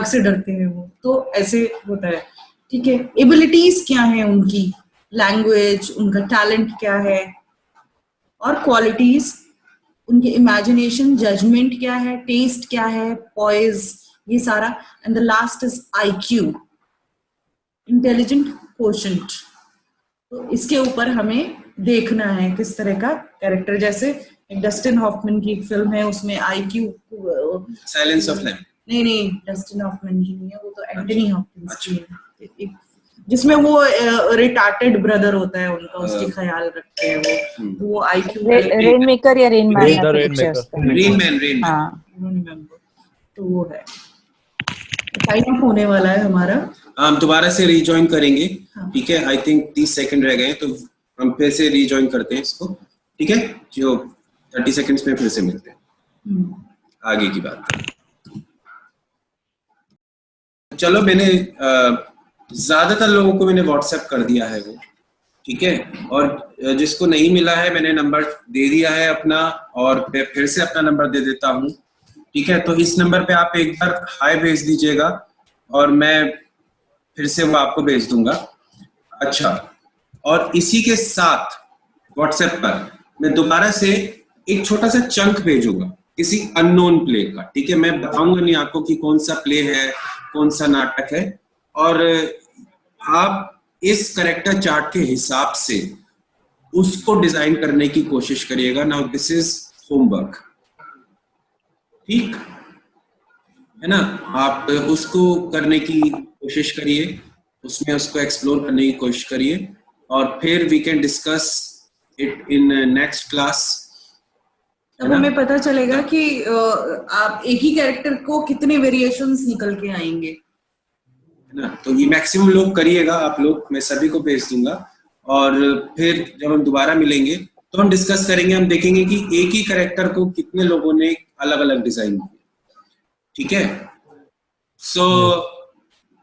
से डरते हैं वो, तो ऐसे होता है। ठीक है, एबिलिटीज क्या है उनकी, लैंग्वेज, उनका टैलेंट क्या है, और क्वालिटीज उनकी इमेजिनेशन, जजमेंट क्या है, टेस्ट क्या है, पॉइज, ये सारा। And the last is IQ, intelligent quotient. तो इसके ऊपर हमें देखना है किस तरह का कैरेक्टर। जैसे डस्टिन हॉफमैन की एक फिल्म है, उसमें आईक्यू, साइलेंस ऑफ लैम, नहीं डस्टिन हॉफमैन की नहीं है, वो तो एंटनी हॉपकिंस की है, जिसमें वो रिटार्टेड ब्रदर होता है उनका, उसके ख्याल रखते हैं वो आईक्यू। रेनमेकर या रेनमैन, तो वो है। टाइम अप होने वाला है हमारा, हम दोबारा से रीजॉइन करेंगे। हाँ। ठीक है, आई थिंक 30 सेकंड रह गए, तो हम फिर से रीजॉइन करते हैं इसको। ठीक है, जो 30 सेकंड्स में फिर से मिलते हैं, आगे की बात करें। चलो, मैंने ज्यादातर लोगों को मैंने व्हाट्सएप कर दिया है वो, ठीक है, और जिसको नहीं मिला है मैंने नंबर दे दिया है अपना, और फिर से अपना नंबर दे देता हूँ। ठीक है, तो इस नंबर पे आप एक बार हाय भेज दीजिएगा और मैं फिर से वो आपको भेज दूंगा। अच्छा, और इसी के साथ व्हाट्सएप पर मैं दोबारा से एक छोटा सा चंक भेजूंगा किसी अननोन प्ले का। ठीक है, मैं बताऊंगा नहीं आपको कि कौन सा प्ले है, कौन सा नाटक है, और आप इस कैरेक्टर चार्ट के हिसाब से उसको डिजाइन करने की कोशिश करिएगा। नाउ दिस इज होमवर्क, ठीक है ना? आप उसको करने की कोशिश करिए, उसमें उसको एक्सप्लोर करने की कोशिश करिए, और फिर we can discuss it in next class. तब हमें पता चलेगा कि आप एक ही कैरेक्टर को कितने वेरिएशंस निकल के आएंगे, है ना? तो ये मैक्सिमम लोग करिएगा आप लोग, मैं सभी को भेज दूंगा, और फिर जब हम दोबारा मिलेंगे तो हम डिस्कस करेंगे, हम देखेंगे कि एक ही कैरेक्टर को कितने लोगों ने अलग अलग डिजाइन किया। ठीक है? So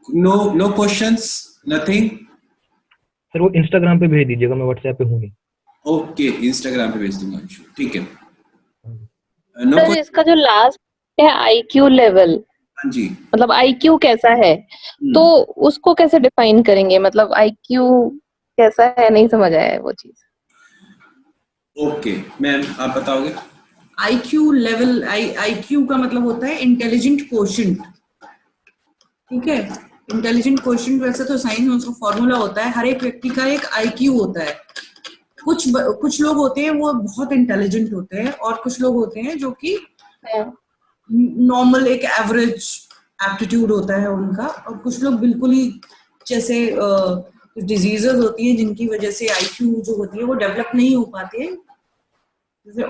no questions, nothing. Sir वो इंस्टाग्राम पे भेज दीजिएगा, मैं व्हाट्सएप पे हूँ नहीं। ओके, इंस्टाग्राम पे भेज दूंगा, ठीक है। सर इसका जो लास्ट है आईक्यू लेवल, हाँ जी, मतलब आईक्यू कैसा है, तो उसको कैसे डिफाइन करेंगे? मतलब आईक्यू कैसा है, नहीं समझ आया है वो चीज। ओके मैम, आप बताओगे? आईक्यू लेवल, आईक्यू का मतलब होता है इंटेलिजेंट कोशेंट। ठीक है, इंटेलिजेंट कोशेंट वैसे तो साइंस में उसका फॉर्मूला होता है, हर एक व्यक्ति का एक आईक्यू होता है। कुछ लोग होते हैं वो बहुत इंटेलिजेंट होते हैं, और कुछ लोग होते हैं जो कि नॉर्मल एक एवरेज एप्टीट्यूड होता है उनका, और कुछ लोग बिल्कुल ही जैसे कुछ डिजीजेस होती हैं जिनकी वजह से आईक्यू जो होती है वो डेवलप नहीं हो पाती है, जैसे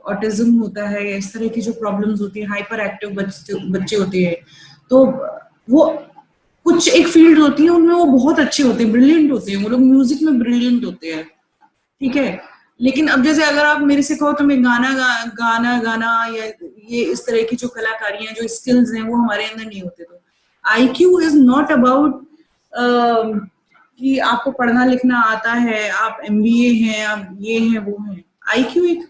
ऑटिज्म होता है, इस तरह की जो प्रॉब्लम्स होती है, हाइपर एक्टिव बच्चे होते हैं। तो वो कुछ एक फील्ड होती है उनमें वो बहुत अच्छे होते हैं, ब्रिलियंट होते हैं, वो लोग म्यूजिक में ब्रिलियंट होते हैं। ठीक है, लेकिन अब जैसे अगर आप मेरे से कहो तो मैं गाना या ये इस तरह की जो कलाकारियां, जो स्किल्स हैं, वो हमारे अंदर नहीं होते। तो आईक्यू इज नॉट अबाउट कि आपको पढ़ना लिखना आता है, आप एमबीए हैं, आप ये हैं वो हैं। आईक्यू एक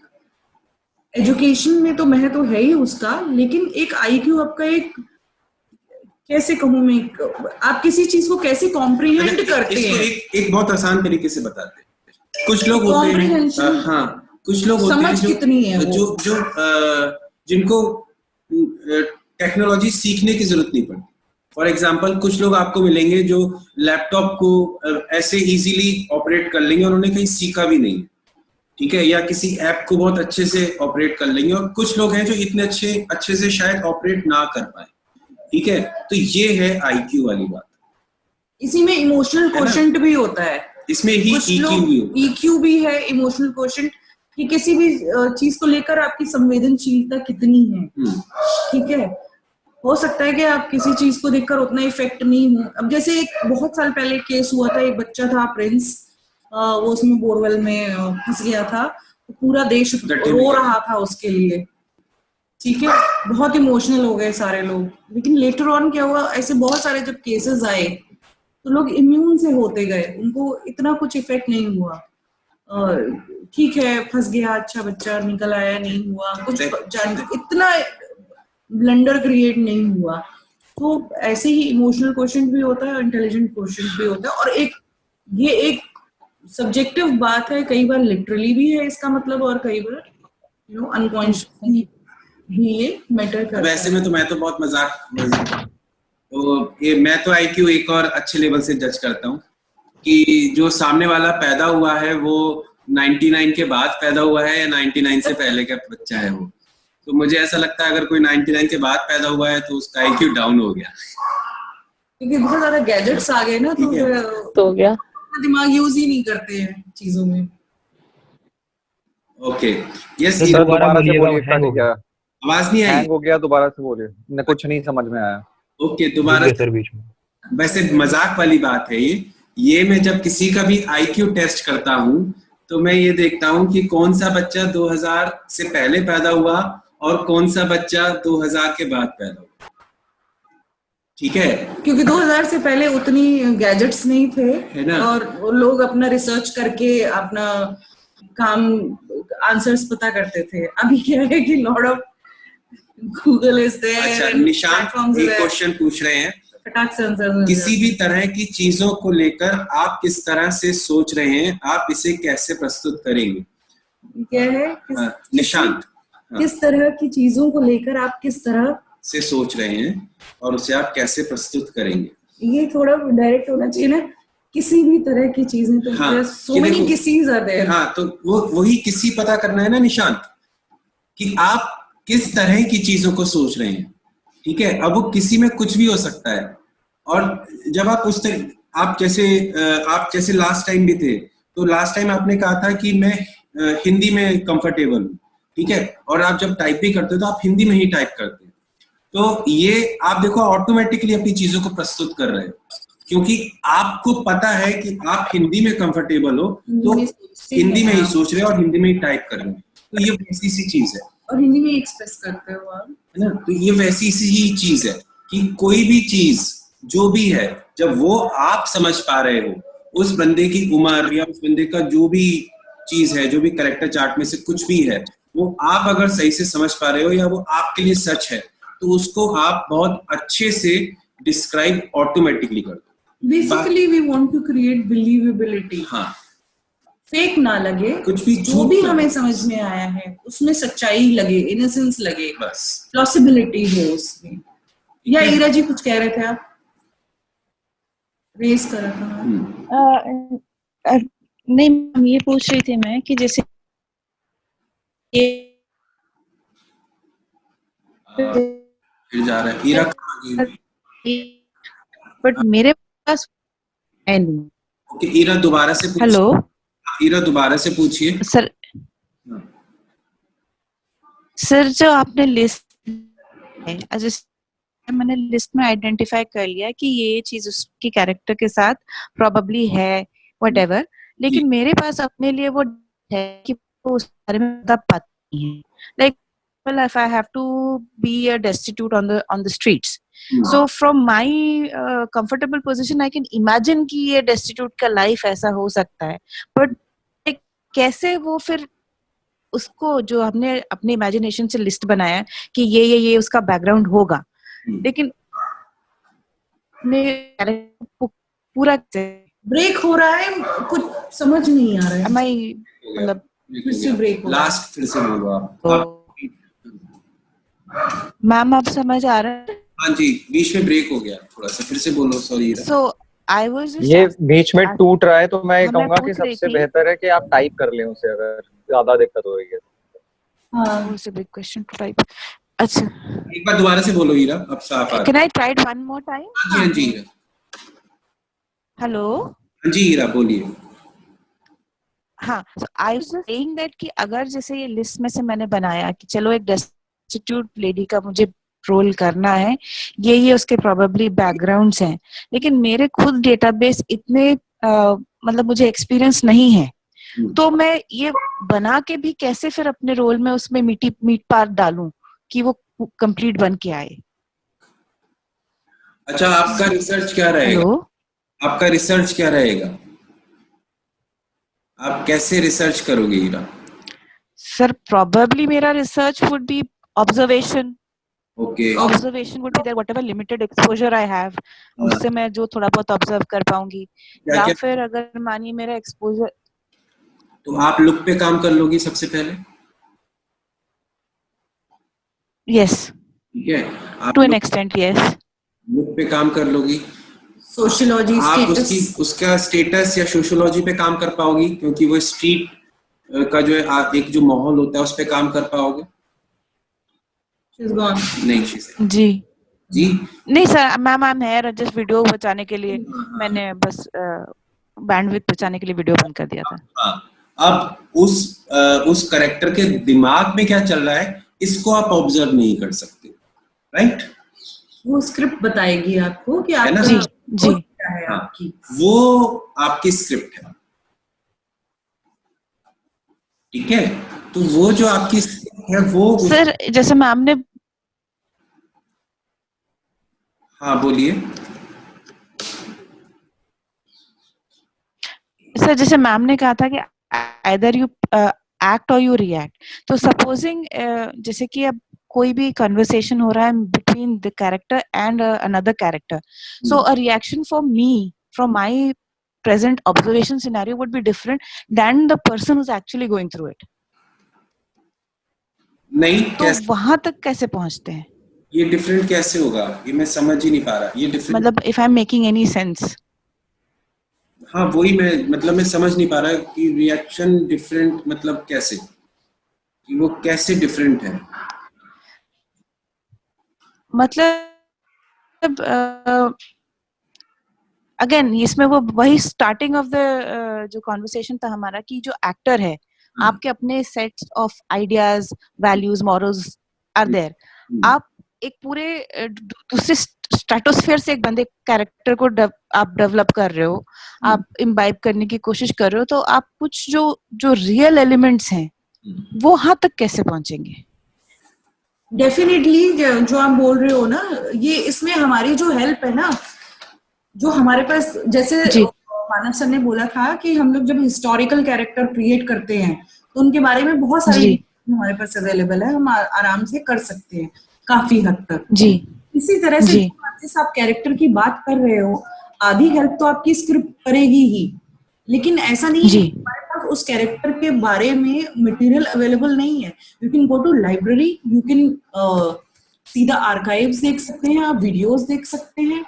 एजुकेशन में तो महत्व है ही उसका, लेकिन एक आईक्यू आपका एक, कैसे कहूं मैं, आप किसी चीज को कैसे कॉम्प्रिहेंड करते हैं। एक बहुत आसान तरीके से बताते हैं। कुछ लोग होते हैं, हाँ, कुछ लोग होते हैं जो जिनको टेक्नोलॉजी सीखने की जरूरत नहीं पड़ती। फॉर एग्जांपल, कुछ लोग आपको मिलेंगे जो लैपटॉप को ऐसे इजीली ऑपरेट कर लेंगे, उन्होंने कहीं सीखा भी नहीं, ठीक है, या किसी ऐप को बहुत अच्छे से ऑपरेट कर लेंगे, और कुछ लोग हैं जो इतने अच्छे से शायद ऑपरेट ना कर पाए। ठीक है, तो ये है आईक्यू वाली बात। इसी में इमोशनल कोशेंट भी होता है, इसमें ही ईक्यू भी है, इमोशनल कोशेंट, कि किसी भी चीज को लेकर आपकी संवेदनशीलता कितनी है। ठीक है, हो सकता है कि आप किसी चीज को देखकर उतना इफेक्ट नहीं हो। अब जैसे एक बहुत साल पहले केस हुआ था, एक बच्चा था प्रिंस, वो उसमें बोरवेल में फंस गया था, तो पूरा देश रो रहा था उसके लिए। ठीक है, बहुत इमोशनल हो गए सारे लोग, लेकिन लेटर ऑन क्या हुआ, ऐसे बहुत सारे जब केसेस आए तो लोग इम्यून से होते गए, उनको इतना कुछ इफेक्ट नहीं हुआ। ठीक है, फंस गया, अच्छा बच्चा निकल आया, नहीं हुआ कुछ, इतना ब्लंडर क्रिएट नहीं हुआ। तो ऐसे ही इमोशनल क्वेश्चन भी होता है, इंटेलिजेंट क्वेश्चन भी होता है, और ये एक सब्जेक्टिव बात है, कई बार लिटरली भी है इसका मतलब, और कई बार अनकॉन्शियसली भी ये मैटर करता है। वैसे में तो मैं तो बहुत मजाक, तो ये मैं तो आईक्यू एक और अच्छे लेवल से जज करता हूँ कि जो सामने वाला पैदा हुआ है वो 99 के बाद पैदा हुआ है या 99 से पहले का बच्चा है वो। तो मुझे ऐसा लगता है अगर कोई 99 के बाद पैदा हुआ है तो उसका आईक्यू डाउन हो गया, क्योंकि बहुत ज्यादा गैजेट्स आ गए ना, तो हो गया, दिमाग यूज ही नहीं करते हैं चीजों में। ओके, यस, दोबारा से बोलिए, क्या आवाज नहीं आई? हैंग हो गया, दोबारा से बोलिए, मैं कुछ नहीं समझ में आया। ओके, दोबारा सर बीच में। वैसे मजाक वाली बात है ये मैं जब किसी का भी आईक्यू टेस्ट करता हूँ तो मैं ये देखता हूँ कि कौन सा बच्चा 2000 से पहले पैदा हुआ और कौन सा बच्चा 2000 के बाद पैदा हुआ। ठीक है, क्योंकि 2000 से पहले उतनी गैजेट्स नहीं थे, है ना, और लोग अपना रिसर्च करके अपना काम आंसर्स पता करते थे। अभी क्या है कि lot of Google is there. अच्छा, निशांत एक क्वेश्चन पूछ रहे हैं, किसी भी तरह की चीजों को लेकर आप किस तरह से सोच रहे हैं, आप इसे कैसे प्रस्तुत करेंगे? क्या है निशांत, किस तरह की चीजों को लेकर आप किस तरह से सोच रहे हैं और उसे आप कैसे प्रस्तुत करेंगे? ये थोड़ा डायरेक्ट होना चाहिए ना, किसी भी तरह की चीजें, तो so many cases are there. हाँ, तो वो वही किसी पता करना है ना निशांत, कि आप किस तरह की चीजों को सोच रहे हैं, ठीक है। अब वो किसी में कुछ भी हो सकता है, और जब आप उस तरह आप जैसे लास्ट टाइम भी थे, तो लास्ट टाइम आपने कहा था कि मैं हिंदी में कंफर्टेबल हूँ, ठीक है, और आप जब टाइप भी करते हो तो आप हिंदी में ही टाइप करते हो। तो ये आप देखो ऑटोमेटिकली अपनी चीजों को प्रस्तुत कर रहे हो, क्योंकि आपको पता है कि आप हिंदी में कंफर्टेबल हो, तो हिंदी में ही सोच रहे हो और हिंदी में ही टाइप कर रहे हो। तो ये वैसी सी चीज है, और हिंदी में एक्सप्रेस करते हो आप, है ना। तो ये वैसी सी ही चीज है कि कोई भी चीज जो भी है, जब वो आप समझ पा रहे हो, उस बंदे की उम्र या उस बंदे का जो भी चीज है, जो भी कैरेक्टर चार्ट में से कुछ भी है, वो आप अगर सही से समझ पा रहे हो या वो आपके लिए सच है, तो उसको आप बहुत अच्छे से डिस्क्राइब ऑटोमेटिकली कर दो। Basically we want to create believability. हाँ, फेक ना लगे, कुछ भी जो भी हमें समझ में आया है उसमें सच्चाई लगे, इनोसेंस लगे, बस प्लॉसिबिलिटी हो उसमें। या ईरा जी कुछ कह रहे थे आप, रेस कर रहा था। नहीं मैम, ये पूछ रही थी मैं कि जैसे ये फिर जा रहा है ईरा कहाँ गई? बट मेरे पास है नहीं। ओके, ईरा दोबारा से पूछिए। हेलो ईरा दोबारा से पूछिए। सर। सर जो आपने लिस्ट है, जैसे मैंने लिस्ट में आइडेंटिफाई कर लिया कि ये चीज उसकी कैरेक्टर के साथ प्रोबेबली है व्हाटएवर, लेकिन मेरे पास अपने लिए वो है कि वो उस बारे में पता नहीं है। Like if I have to be a destitute on the streets, so from my comfortable position I can imagine कि ये destitute का life ऐसा हो सकता है, but कैसे वो फिर उसको जो हमने अपने इमेजिनेशन से लिस्ट बनाया कि ये उसका बैकग्राउंड होगा, लेकिन पूरा ब्रेक हो रहा है, कुछ समझ नहीं आ रहा है। मतलब फिर से ब्रेक हो लास्ट फिर से बोलो आप। मैम आप समझ आ रहा है? हाँ जी, बीच में ब्रेक हो गया थोड़ा सा, फिर से बोलो। Sorry. So I was just ये बीच में टूट रहा है, तो मैं हाँ, कहूंगा कि पूछ रही सबसे थी। बेहतर है कि आप टाइप कर लें उसे, अगर ज्यादा दिक्कत हो रही है। हाँ, it's a big question to type. अच्छा, एक बार दोबारा से बोलो ईरा, अब साफ आ रहा है। Can I try it one more time? हाँ जी ईरा। Hello. हाँ जी ईरा बोलिए। हाँ, so I was just saying that कि अगर जैसे ये लिस्ट में से मैंने बनाया कि चलो एक डेस्टिट्यूट लेडी का मुझे रोल करना है, ये उसके प्रोबेबली बैकग्राउंड्स हैं, लेकिन मेरे खुद डेटाबेस इतने मतलब मुझे एक्सपीरियंस नहीं है, तो मैं ये बना के भी कैसे फिर अपने रोल में उसमें मीट पार्ट डालूं कि वो कंप्लीट बन के आए। अच्छा, आपका रिसर्च क्या रहेगा? आपका रिसर्च क्या रहेगा? आप कैसे रिसर्च करोगे ईरा? सर प्रोबेबली मेरा research would be observation. Okay. Observation would be there, whatever limited exposure I have, उससे मैं जो थोड़ा बहुत ऑब्जर्व कर पाऊंगी, या फिर अगर मानिए मेरा एक्सपोजर। तो आप लुक पे काम कर लोगी सबसे पहले? Yes. ठीक है, आप to an extent yes. Look पे काम कर लोगी। सोशियोलॉजी आप उसका स्टेटस या सोशियोलॉजी पे काम कर पाओगी, क्योंकि वो स्ट्रीट का जो है एक जो माहौल होता है उस पे काम कर पाओगे? नहीं जी नहीं sir, ma'am I am here just video बचाने के लिए, मैंने बस बैंडविड्थ बचाने के लिए वीडियो बंद कर दिया था। हाँ, अब उस कैरेक्टर के दिमाग में क्या चल रहा है इसको आप ऑब्जर्व नहीं कर सकते, राइट? वो स्क्रिप्ट बताएगी आपको कि आप जी क्या है आपकी, वो आपकी स्क्रिप्ट है, ठीक है। तो वो जो आपकी स्क्रिप्ट है वो सर जैसे मैम ने, हाँ बोलिए सर, जैसे मैम ने कहा था कि either you act or you react, तो सपोजिंग जैसे कि अब कोई भी कन्वर्सेशन हो रहा है between the character and another character, so a reaction from me from my present observation scenario would be different than the person who's actually going through it. नहीं, तो वहां तक कैसे पहुंचते हैं? ये डिफरेंट कैसे होगा, ये मैं समझ ही नहीं पा रहा। ये डिफरेंट मतलब if I'm making any sense. हाँ वही मैं समझ नहीं पा रहा कि रिएक्शन डिफरेंट मतलब कैसे, कि वो कैसे डिफरेंट है। मतलब अगेन इसमें वो वही स्टार्टिंग ऑफ द जो कॉन्वर्सेशन था हमारा कि जो एक्टर है आपके अपने sets of ideas values morals are there. आप एक पूरे दूसरे स्ट्रेटोस्फीयर से एक बंदे कैरेक्टर को आप डेवलप कर रहे हो, आप इम्बाइब करने की कोशिश कर रहे हो, तो आप कुछ जो रियल एलिमेंट्स हैं वो वहां तक कैसे पहुंचेंगे? डेफिनेटली जो आप बोल रहे हो ना, ये इसमें हमारी जो हेल्प है ना, जो हमारे पास, जैसे मानव सर ने बोला था कि हम लोग जब हिस्टोरिकल कैरेक्टर क्रिएट करते हैं तो उनके बारे में बहुत सारी हमारे पास अवेलेबल है, हम आराम से कर सकते हैं काफी हद तक। जी इसी तरह से जैसे आप कैरेक्टर की बात कर रहे हो, आधी हेल्प तो आपकी स्क्रिप्ट करेगी ही, लेकिन ऐसा नहीं है हमारे पास उस कैरेक्टर के बारे में मटेरियल अवेलेबल नहीं है। You can go to library, you can सीधा आर्काइव्स देख सकते हैं, आप वीडियोस देख सकते हैं,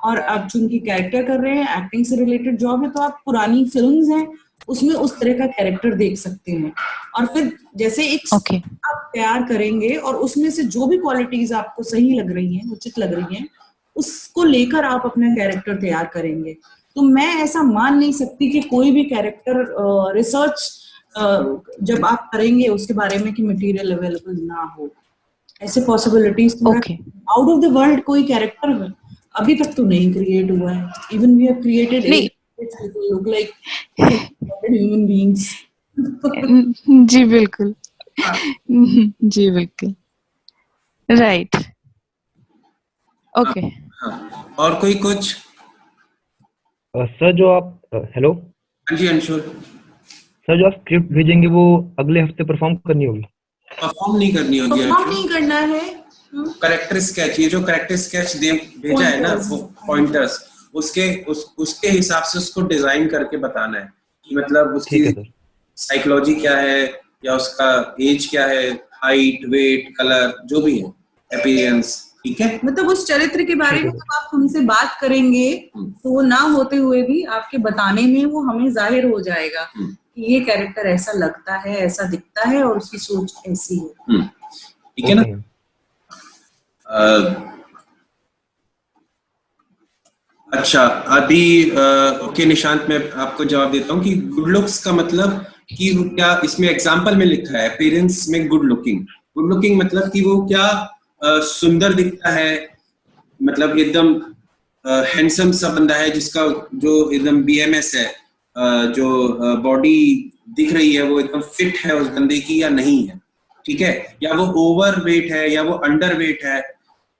और आप चूंकि कैरेक्टर कर रहे हैं, एक्टिंग से रिलेटेड जॉब है, तो आप पुरानी फिल्म्स हैं उसमें उस तरह का कैरेक्टर देख सकते हैं। और फिर जैसे एक आप तैयार करेंगे और उसमें से जो भी क्वालिटीज आपको सही लग रही हैं, उचित लग रही हैं, उसको लेकर आप अपना कैरेक्टर तैयार करेंगे। तो मैं ऐसा मान नहीं सकती कि कोई भी कैरेक्टर रिसर्च जब आप करेंगे उसके बारे में कि मटेरियल अवेलेबल ना हो, ऐसे possibilities out of the world कोई कैरेक्टर अभी तक तो नहीं क्रिएट हुआ है। Even we have created look like human beings. जी बिल्कुल, जी बिल्कुल, राइट, ओके। और कोई कुछ? सर जो आप हेलो, हाँ जी अंशुल सर, जो आप स्क्रिप्ट भेजेंगे वो अगले हफ्ते परफॉर्म करनी होगी? परफॉर्म नहीं करनी होगी, परफॉर्म नहीं करना है। करेक्टर स्केच, ये जो करेक्टर स्केच भेजा है ना, वो पॉइंटर्स, उसके हिसाब से उसको डिजाइन करके बताना है कि मतलब उसकी साइकोलॉजी क्या है, या उसका एज क्या है, हाइट, वेट, कलर, जो भी है, अपीयरेंस, ठीक है। मतलब उस चरित्र के बारे में जब आप हमसे बात करेंगे तो वो ना होते हुए भी आपके बताने में वो हमें जाहिर हो जाएगा कि ये कैरेक्टर ऐसा लगता है, ऐसा दिखता है, और उसकी सोच ऐसी है, ठीक है ना। अच्छा, अभी ओके निशांत, मैं आपको जवाब देता हूँ कि गुड लुक्स का मतलब कि वो क्या, इसमें एग्जांपल में लिखा है अपीयरेंस में गुड लुकिंग मतलब कि वो क्या सुंदर दिखता है, मतलब एकदम हैंडसम सा बंदा है जिसका जो एकदम बीएमएस है, जो बॉडी दिख रही है वो एकदम फिट है उस बंदे की या नहीं है, ठीक है, या वो ओवर वेट है या वो अंडर वेट है,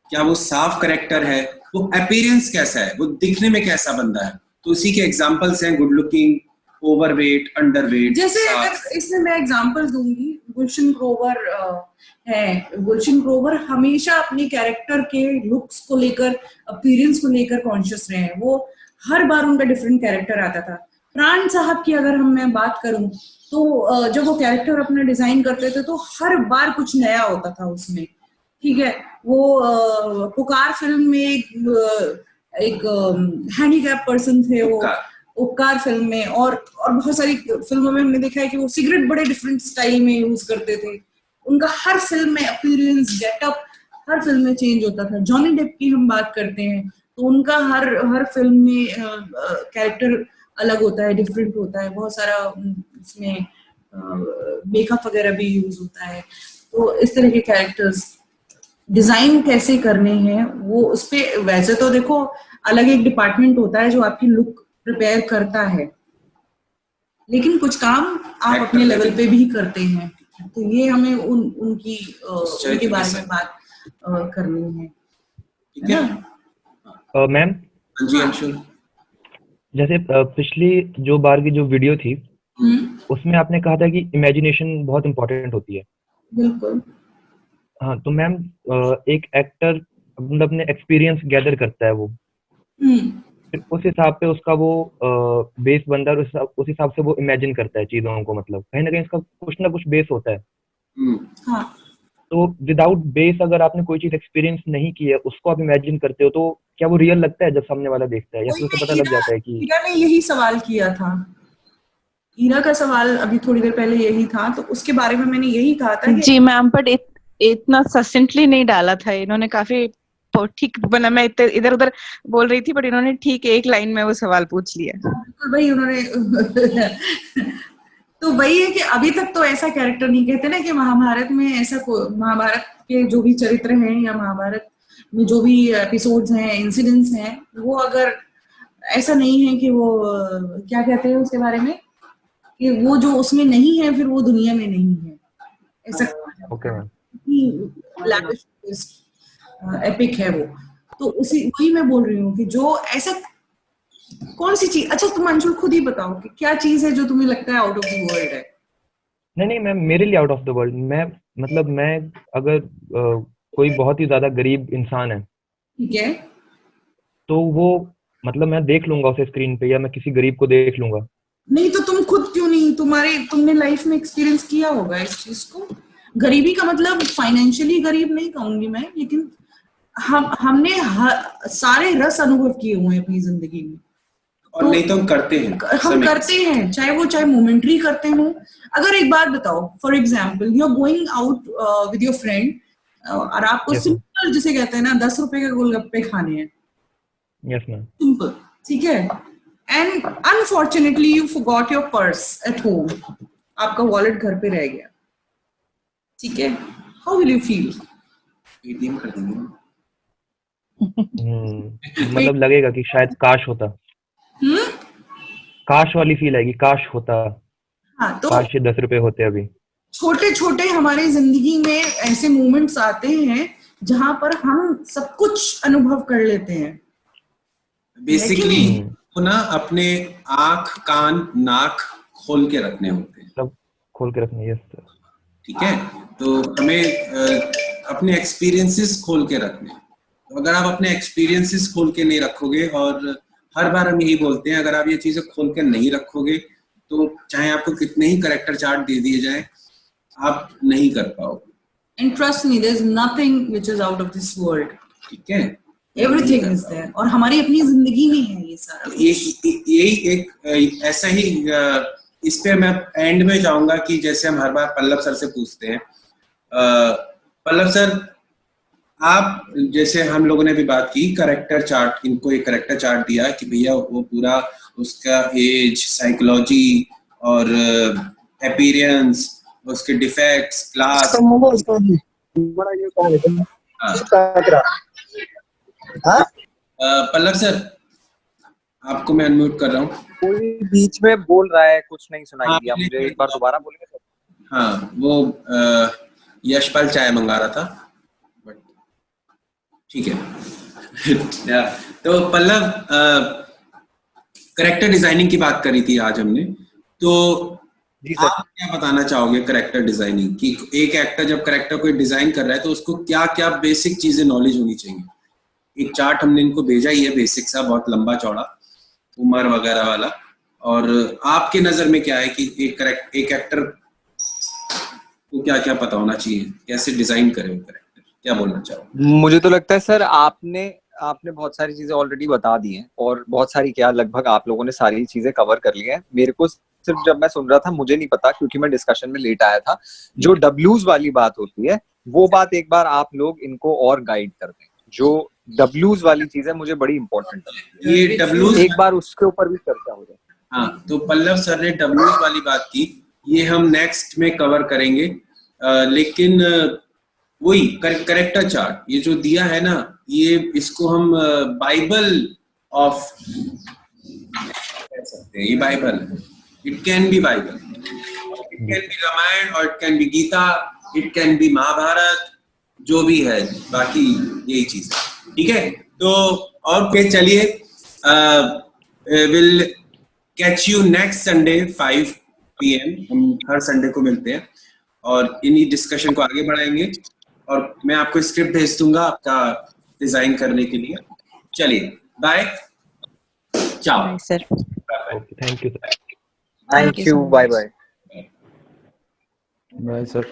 क्या वो साफ करेक्टर है, वो अपीयरेंस कैसा है, वो दिखने में कैसा बंदा है। तो उसी के एग्जांपल्स हैं गुड लुकिंग, ओवरवेट, अंडरवेट। जैसे अगर इसमें मैं एग्जांपल दूंगी, गुलशन ग्रोवर है, गुलशन ग्रोवर हमेशा अपने कैरेक्टर के लुक्स को लेकर, अपीयरेंस को लेकर कॉन्शियस रहे हैं। वो हर बार उनका डिफरेंट कैरेक्टर आता था। प्राण साहब की अगर मैं बात करूं तो जब वो कैरेक्टर अपना डिजाइन करते थे तो हर बार कुछ नया होता था उसमें, ठीक है। वो पुकार फिल्म में एक हैंडीकैप पर्सन थे, वो उपकार फिल्म में, और बहुत सारी फिल्मों में हमने देखा है कि वो सिगरेट बड़े डिफरेंट स्टाइल में यूज करते थे। उनका हर फिल्म में अपीयरेंस, गेटअप हर फिल्म में चेंज होता था। जॉनी डेप की हम बात करते हैं तो उनका हर फिल्म में कैरेक्टर अलग होता है, डिफरेंट होता है, बहुत सारा उसमें मेकअप वगैरह भी यूज होता है। तो इस तरह के कैरेक्टर्स डिजाइन कैसे करने हैं वो उस पे, वैसे तो देखो अलग एक डिपार्टमेंट होता है जो आपकी लुक प्रिपेयर करता है, लेकिन कुछ काम आप अपने लेवल पे भी करते हैं, तो ये हमें उनके बारे में बात करनी है, ठीक है मैम। जी अंशुल, जैसे पिछली जो बार की जो वीडियो थी उसमें आपने कहा था कि इमेजिनेशन बहुत इम्पोर्टेंट होती है। बिल्कुल। हाँ, तो मैम एक एक्टर मतलब अपने एक्सपीरियंस गैदर करता है, वो उस हिसाब पे उसका वो बेस बनता है, और उस हिसाब से वो इमेजिन करता है चीजों को, मतलब कहीं ना कहीं इसका कुछ ना कुछ बेस होता है। हाँ। तो विदाउट बेस अगर आपने कोई चीज एक्सपीरियंस नहीं की है, उसको आप इमेजिन करते हो, तो क्या वो रियल लगता है जब सामने वाला देखता है, या फिर उसे पता लग जाता है कि? ईरा ने यही सवाल किया था, ईरा का सवाल अभी थोड़ी देर पहले यही था, तो उसके बारे में मैंने यही कहा था कि जी मैम, बट इतना ससेंटली नहीं डाला था, इन्होंने काफी ठीक बना, मैं इधर उधर बोल रही थी बट इन्होंने ठीक एक लाइन में वो सवाल पूछ लिया। बिल्कुल भाई उन्होंने तो वही है कि अभी तक तो ऐसा कैरेक्टर नहीं, कहते ना कि महाभारत में ऐसा महाभारत के जो भी चरित्र हैं या महाभारत में जो भी एपिसोड्स हैं, इंसिडेंट्स हैं, वो अगर ऐसा नहीं है कि वो क्या कहते हैं उसके बारे में, कि वो जो उसमें नहीं है फिर वो दुनिया में नहीं है, ऐसा एपिक है वो। तो उसी वही मैं बोल रही हूँ कि जो ऐसा कौन सी चीज, अच्छा तुम अंशुल खुद ही बताओ कि क्या चीज है जो तुम्हें लगता है आउट ऑफ द वर्ल्ड है? नहीं मैं मेरे लिए आउट ऑफ द वर्ल्ड, मैं अगर कोई बहुत ही ज्यादा गरीब इंसान है, ठीक है, तो वो मतलब मैं देख लूंगा उसे स्क्रीन पे, या मैं किसी गरीब को देख लूंगा। नहीं तो तुम खुद क्यों नहीं, तुमने लाइफ में एक्सपीरियंस किया होगा इस चीज को। गरीबी का मतलब फाइनेंशियली गरीब नहीं कहूंगी मैं, लेकिन हमने सारे रस अनुभव किए हुए हैं अपनी जिंदगी में, और नहीं तो हम करते हैं, चाहे मोमेंटरी करते हो। अगर एक बात बताओ, for example you are going out with your friend और आपको सिंपल जिसे कहते हैं ना 10 रुपए के गोलगप्पे खाने हैं, यस मैम, सिंपल, ठीक है, and unfortunately you forgot your purse at home, आपका वॉलेट घर पे रह गया, ठीक है, how will you feel? ATM कर देंगे। मतलब लगेगा कि शायद काश होता, काश वाली फील आएगी, काश होता। हाँ, तो काश ये 10 रुपए होते अभी। छोटे छोटे हमारे जिंदगी में ऐसे मोमेंट्स आते हैं जहां पर हम सब कुछ अनुभव कर लेते हैं। बेसिकली तो ना अपने आंख, कान, नाक खोल के रखने होते हैं, सब खोल के रखने, यस सर, ठीक है। तो हमें अपने एक्सपीरियंसेस खोल के रखने, तो अगर आप अपने एक्सपीरियंसेस खोल के नहीं रखोगे, और हर बार हम यही बोलते हैं, अगर आप ये चीजें खोल के नहीं रखोगे तो चाहे आपको कितने ही कैरेक्टर चार्ट दे दिए जाए, आप नहीं कर पाओगे। And trust me, there is nothing which is out of this world, ठीक है, एवरीथिंग इज देयर, और हमारी अपनी जिंदगी में है ये सारा। यही एक ऐसा ही इस पे मैं एंड में जाऊंगा कि जैसे हम हर बार पल्लव सर से पूछते हैं, पल्लव सर आप, जैसे हम लोगों ने भी बात की कैरेक्टर चार्ट, इनको एक कैरेक्टर चार्ट दिया कि भैया वो पूरा उसका एज, साइकोलॉजी और अपीयरेंस, उसके डिफेक्ट्स, क्लास। पल्लव सर आपको मैं अनम्यूट कर रहा हूँ। कोई बीच में बोल रहा है, कुछ नहीं सुनाई दिया मुझे, एक बार दोबारा बोलेंगे सर? हाँ, वो यशपाल चाय मंगा रहा था, बट ठीक है। तो पल्लव, कैरेक्टर डिजाइनिंग की बात करी थी आज हमने, तो आप क्या बताना चाहोगे कैरेक्टर डिजाइनिंग की? एक एक्टर जब कैरेक्टर को डिजाइन कर रहा है तो उसको क्या क्या बेसिक चीजें नॉलेज होनी चाहिए? एक चार्ट हमने इनको भेजा ही है, बेसिक सा, बहुत लंबा चौड़ा, उम्र वगैरह वाला, और आपके नजर में क्या है कि एक एक्टर को क्या क्या पता होना चाहिए, कैसे डिजाइन करे वो कैरेक्टर, क्या बोलना चाहोगे? मुझे तो लगता है सर आपने बहुत सारी चीजें ऑलरेडी बता दी हैं, और बहुत सारी क्या, लगभग आप लोगों ने सारी चीजें कवर कर ली हैं। मेरे को सिर्फ जब मैं सुन रहा था मुझे नहीं पता, क्योंकि मैं डिस्कशन में लेट आया था, जो डब्ल्यूज वाली बात होती है वो बात एक बार आप लोग इनको और गाइड कर दें। जो डब्ल्यूज वाली चीज है मुझे बड़ी इंपॉर्टेंट है, ये डब्ल्यूज एक बार उसके ऊपर भी चर्चा हो जाए। हाँ, तो पल्लव सर ने डब्ल्यूज वाली बात की, ये हम नेक्स्ट में कवर करेंगे, लेकिन वही कैरेक्टर चार्ट ये जो दिया है ना, ये इसको हम बाइबल ऑफ कह सकते हैं, ये बाइबल है, it can be Bible, it can be Ramayana, और it can be Gita, it can be Mahabharata, जो भी है, बाकी यही चीज है, ठीक है। तो और फिर चलिए, will catch you next Sunday 5 PM, हम हर संडे को मिलते हैं और इन्हीं डिस्कशन को आगे बढ़ाएंगे, और मैं आपको स्क्रिप्ट भेज दूंगा आपका डिजाइन करने के लिए। चलिए, bye, ciao sir, thank you sir, thank you, bye bye, bye sir.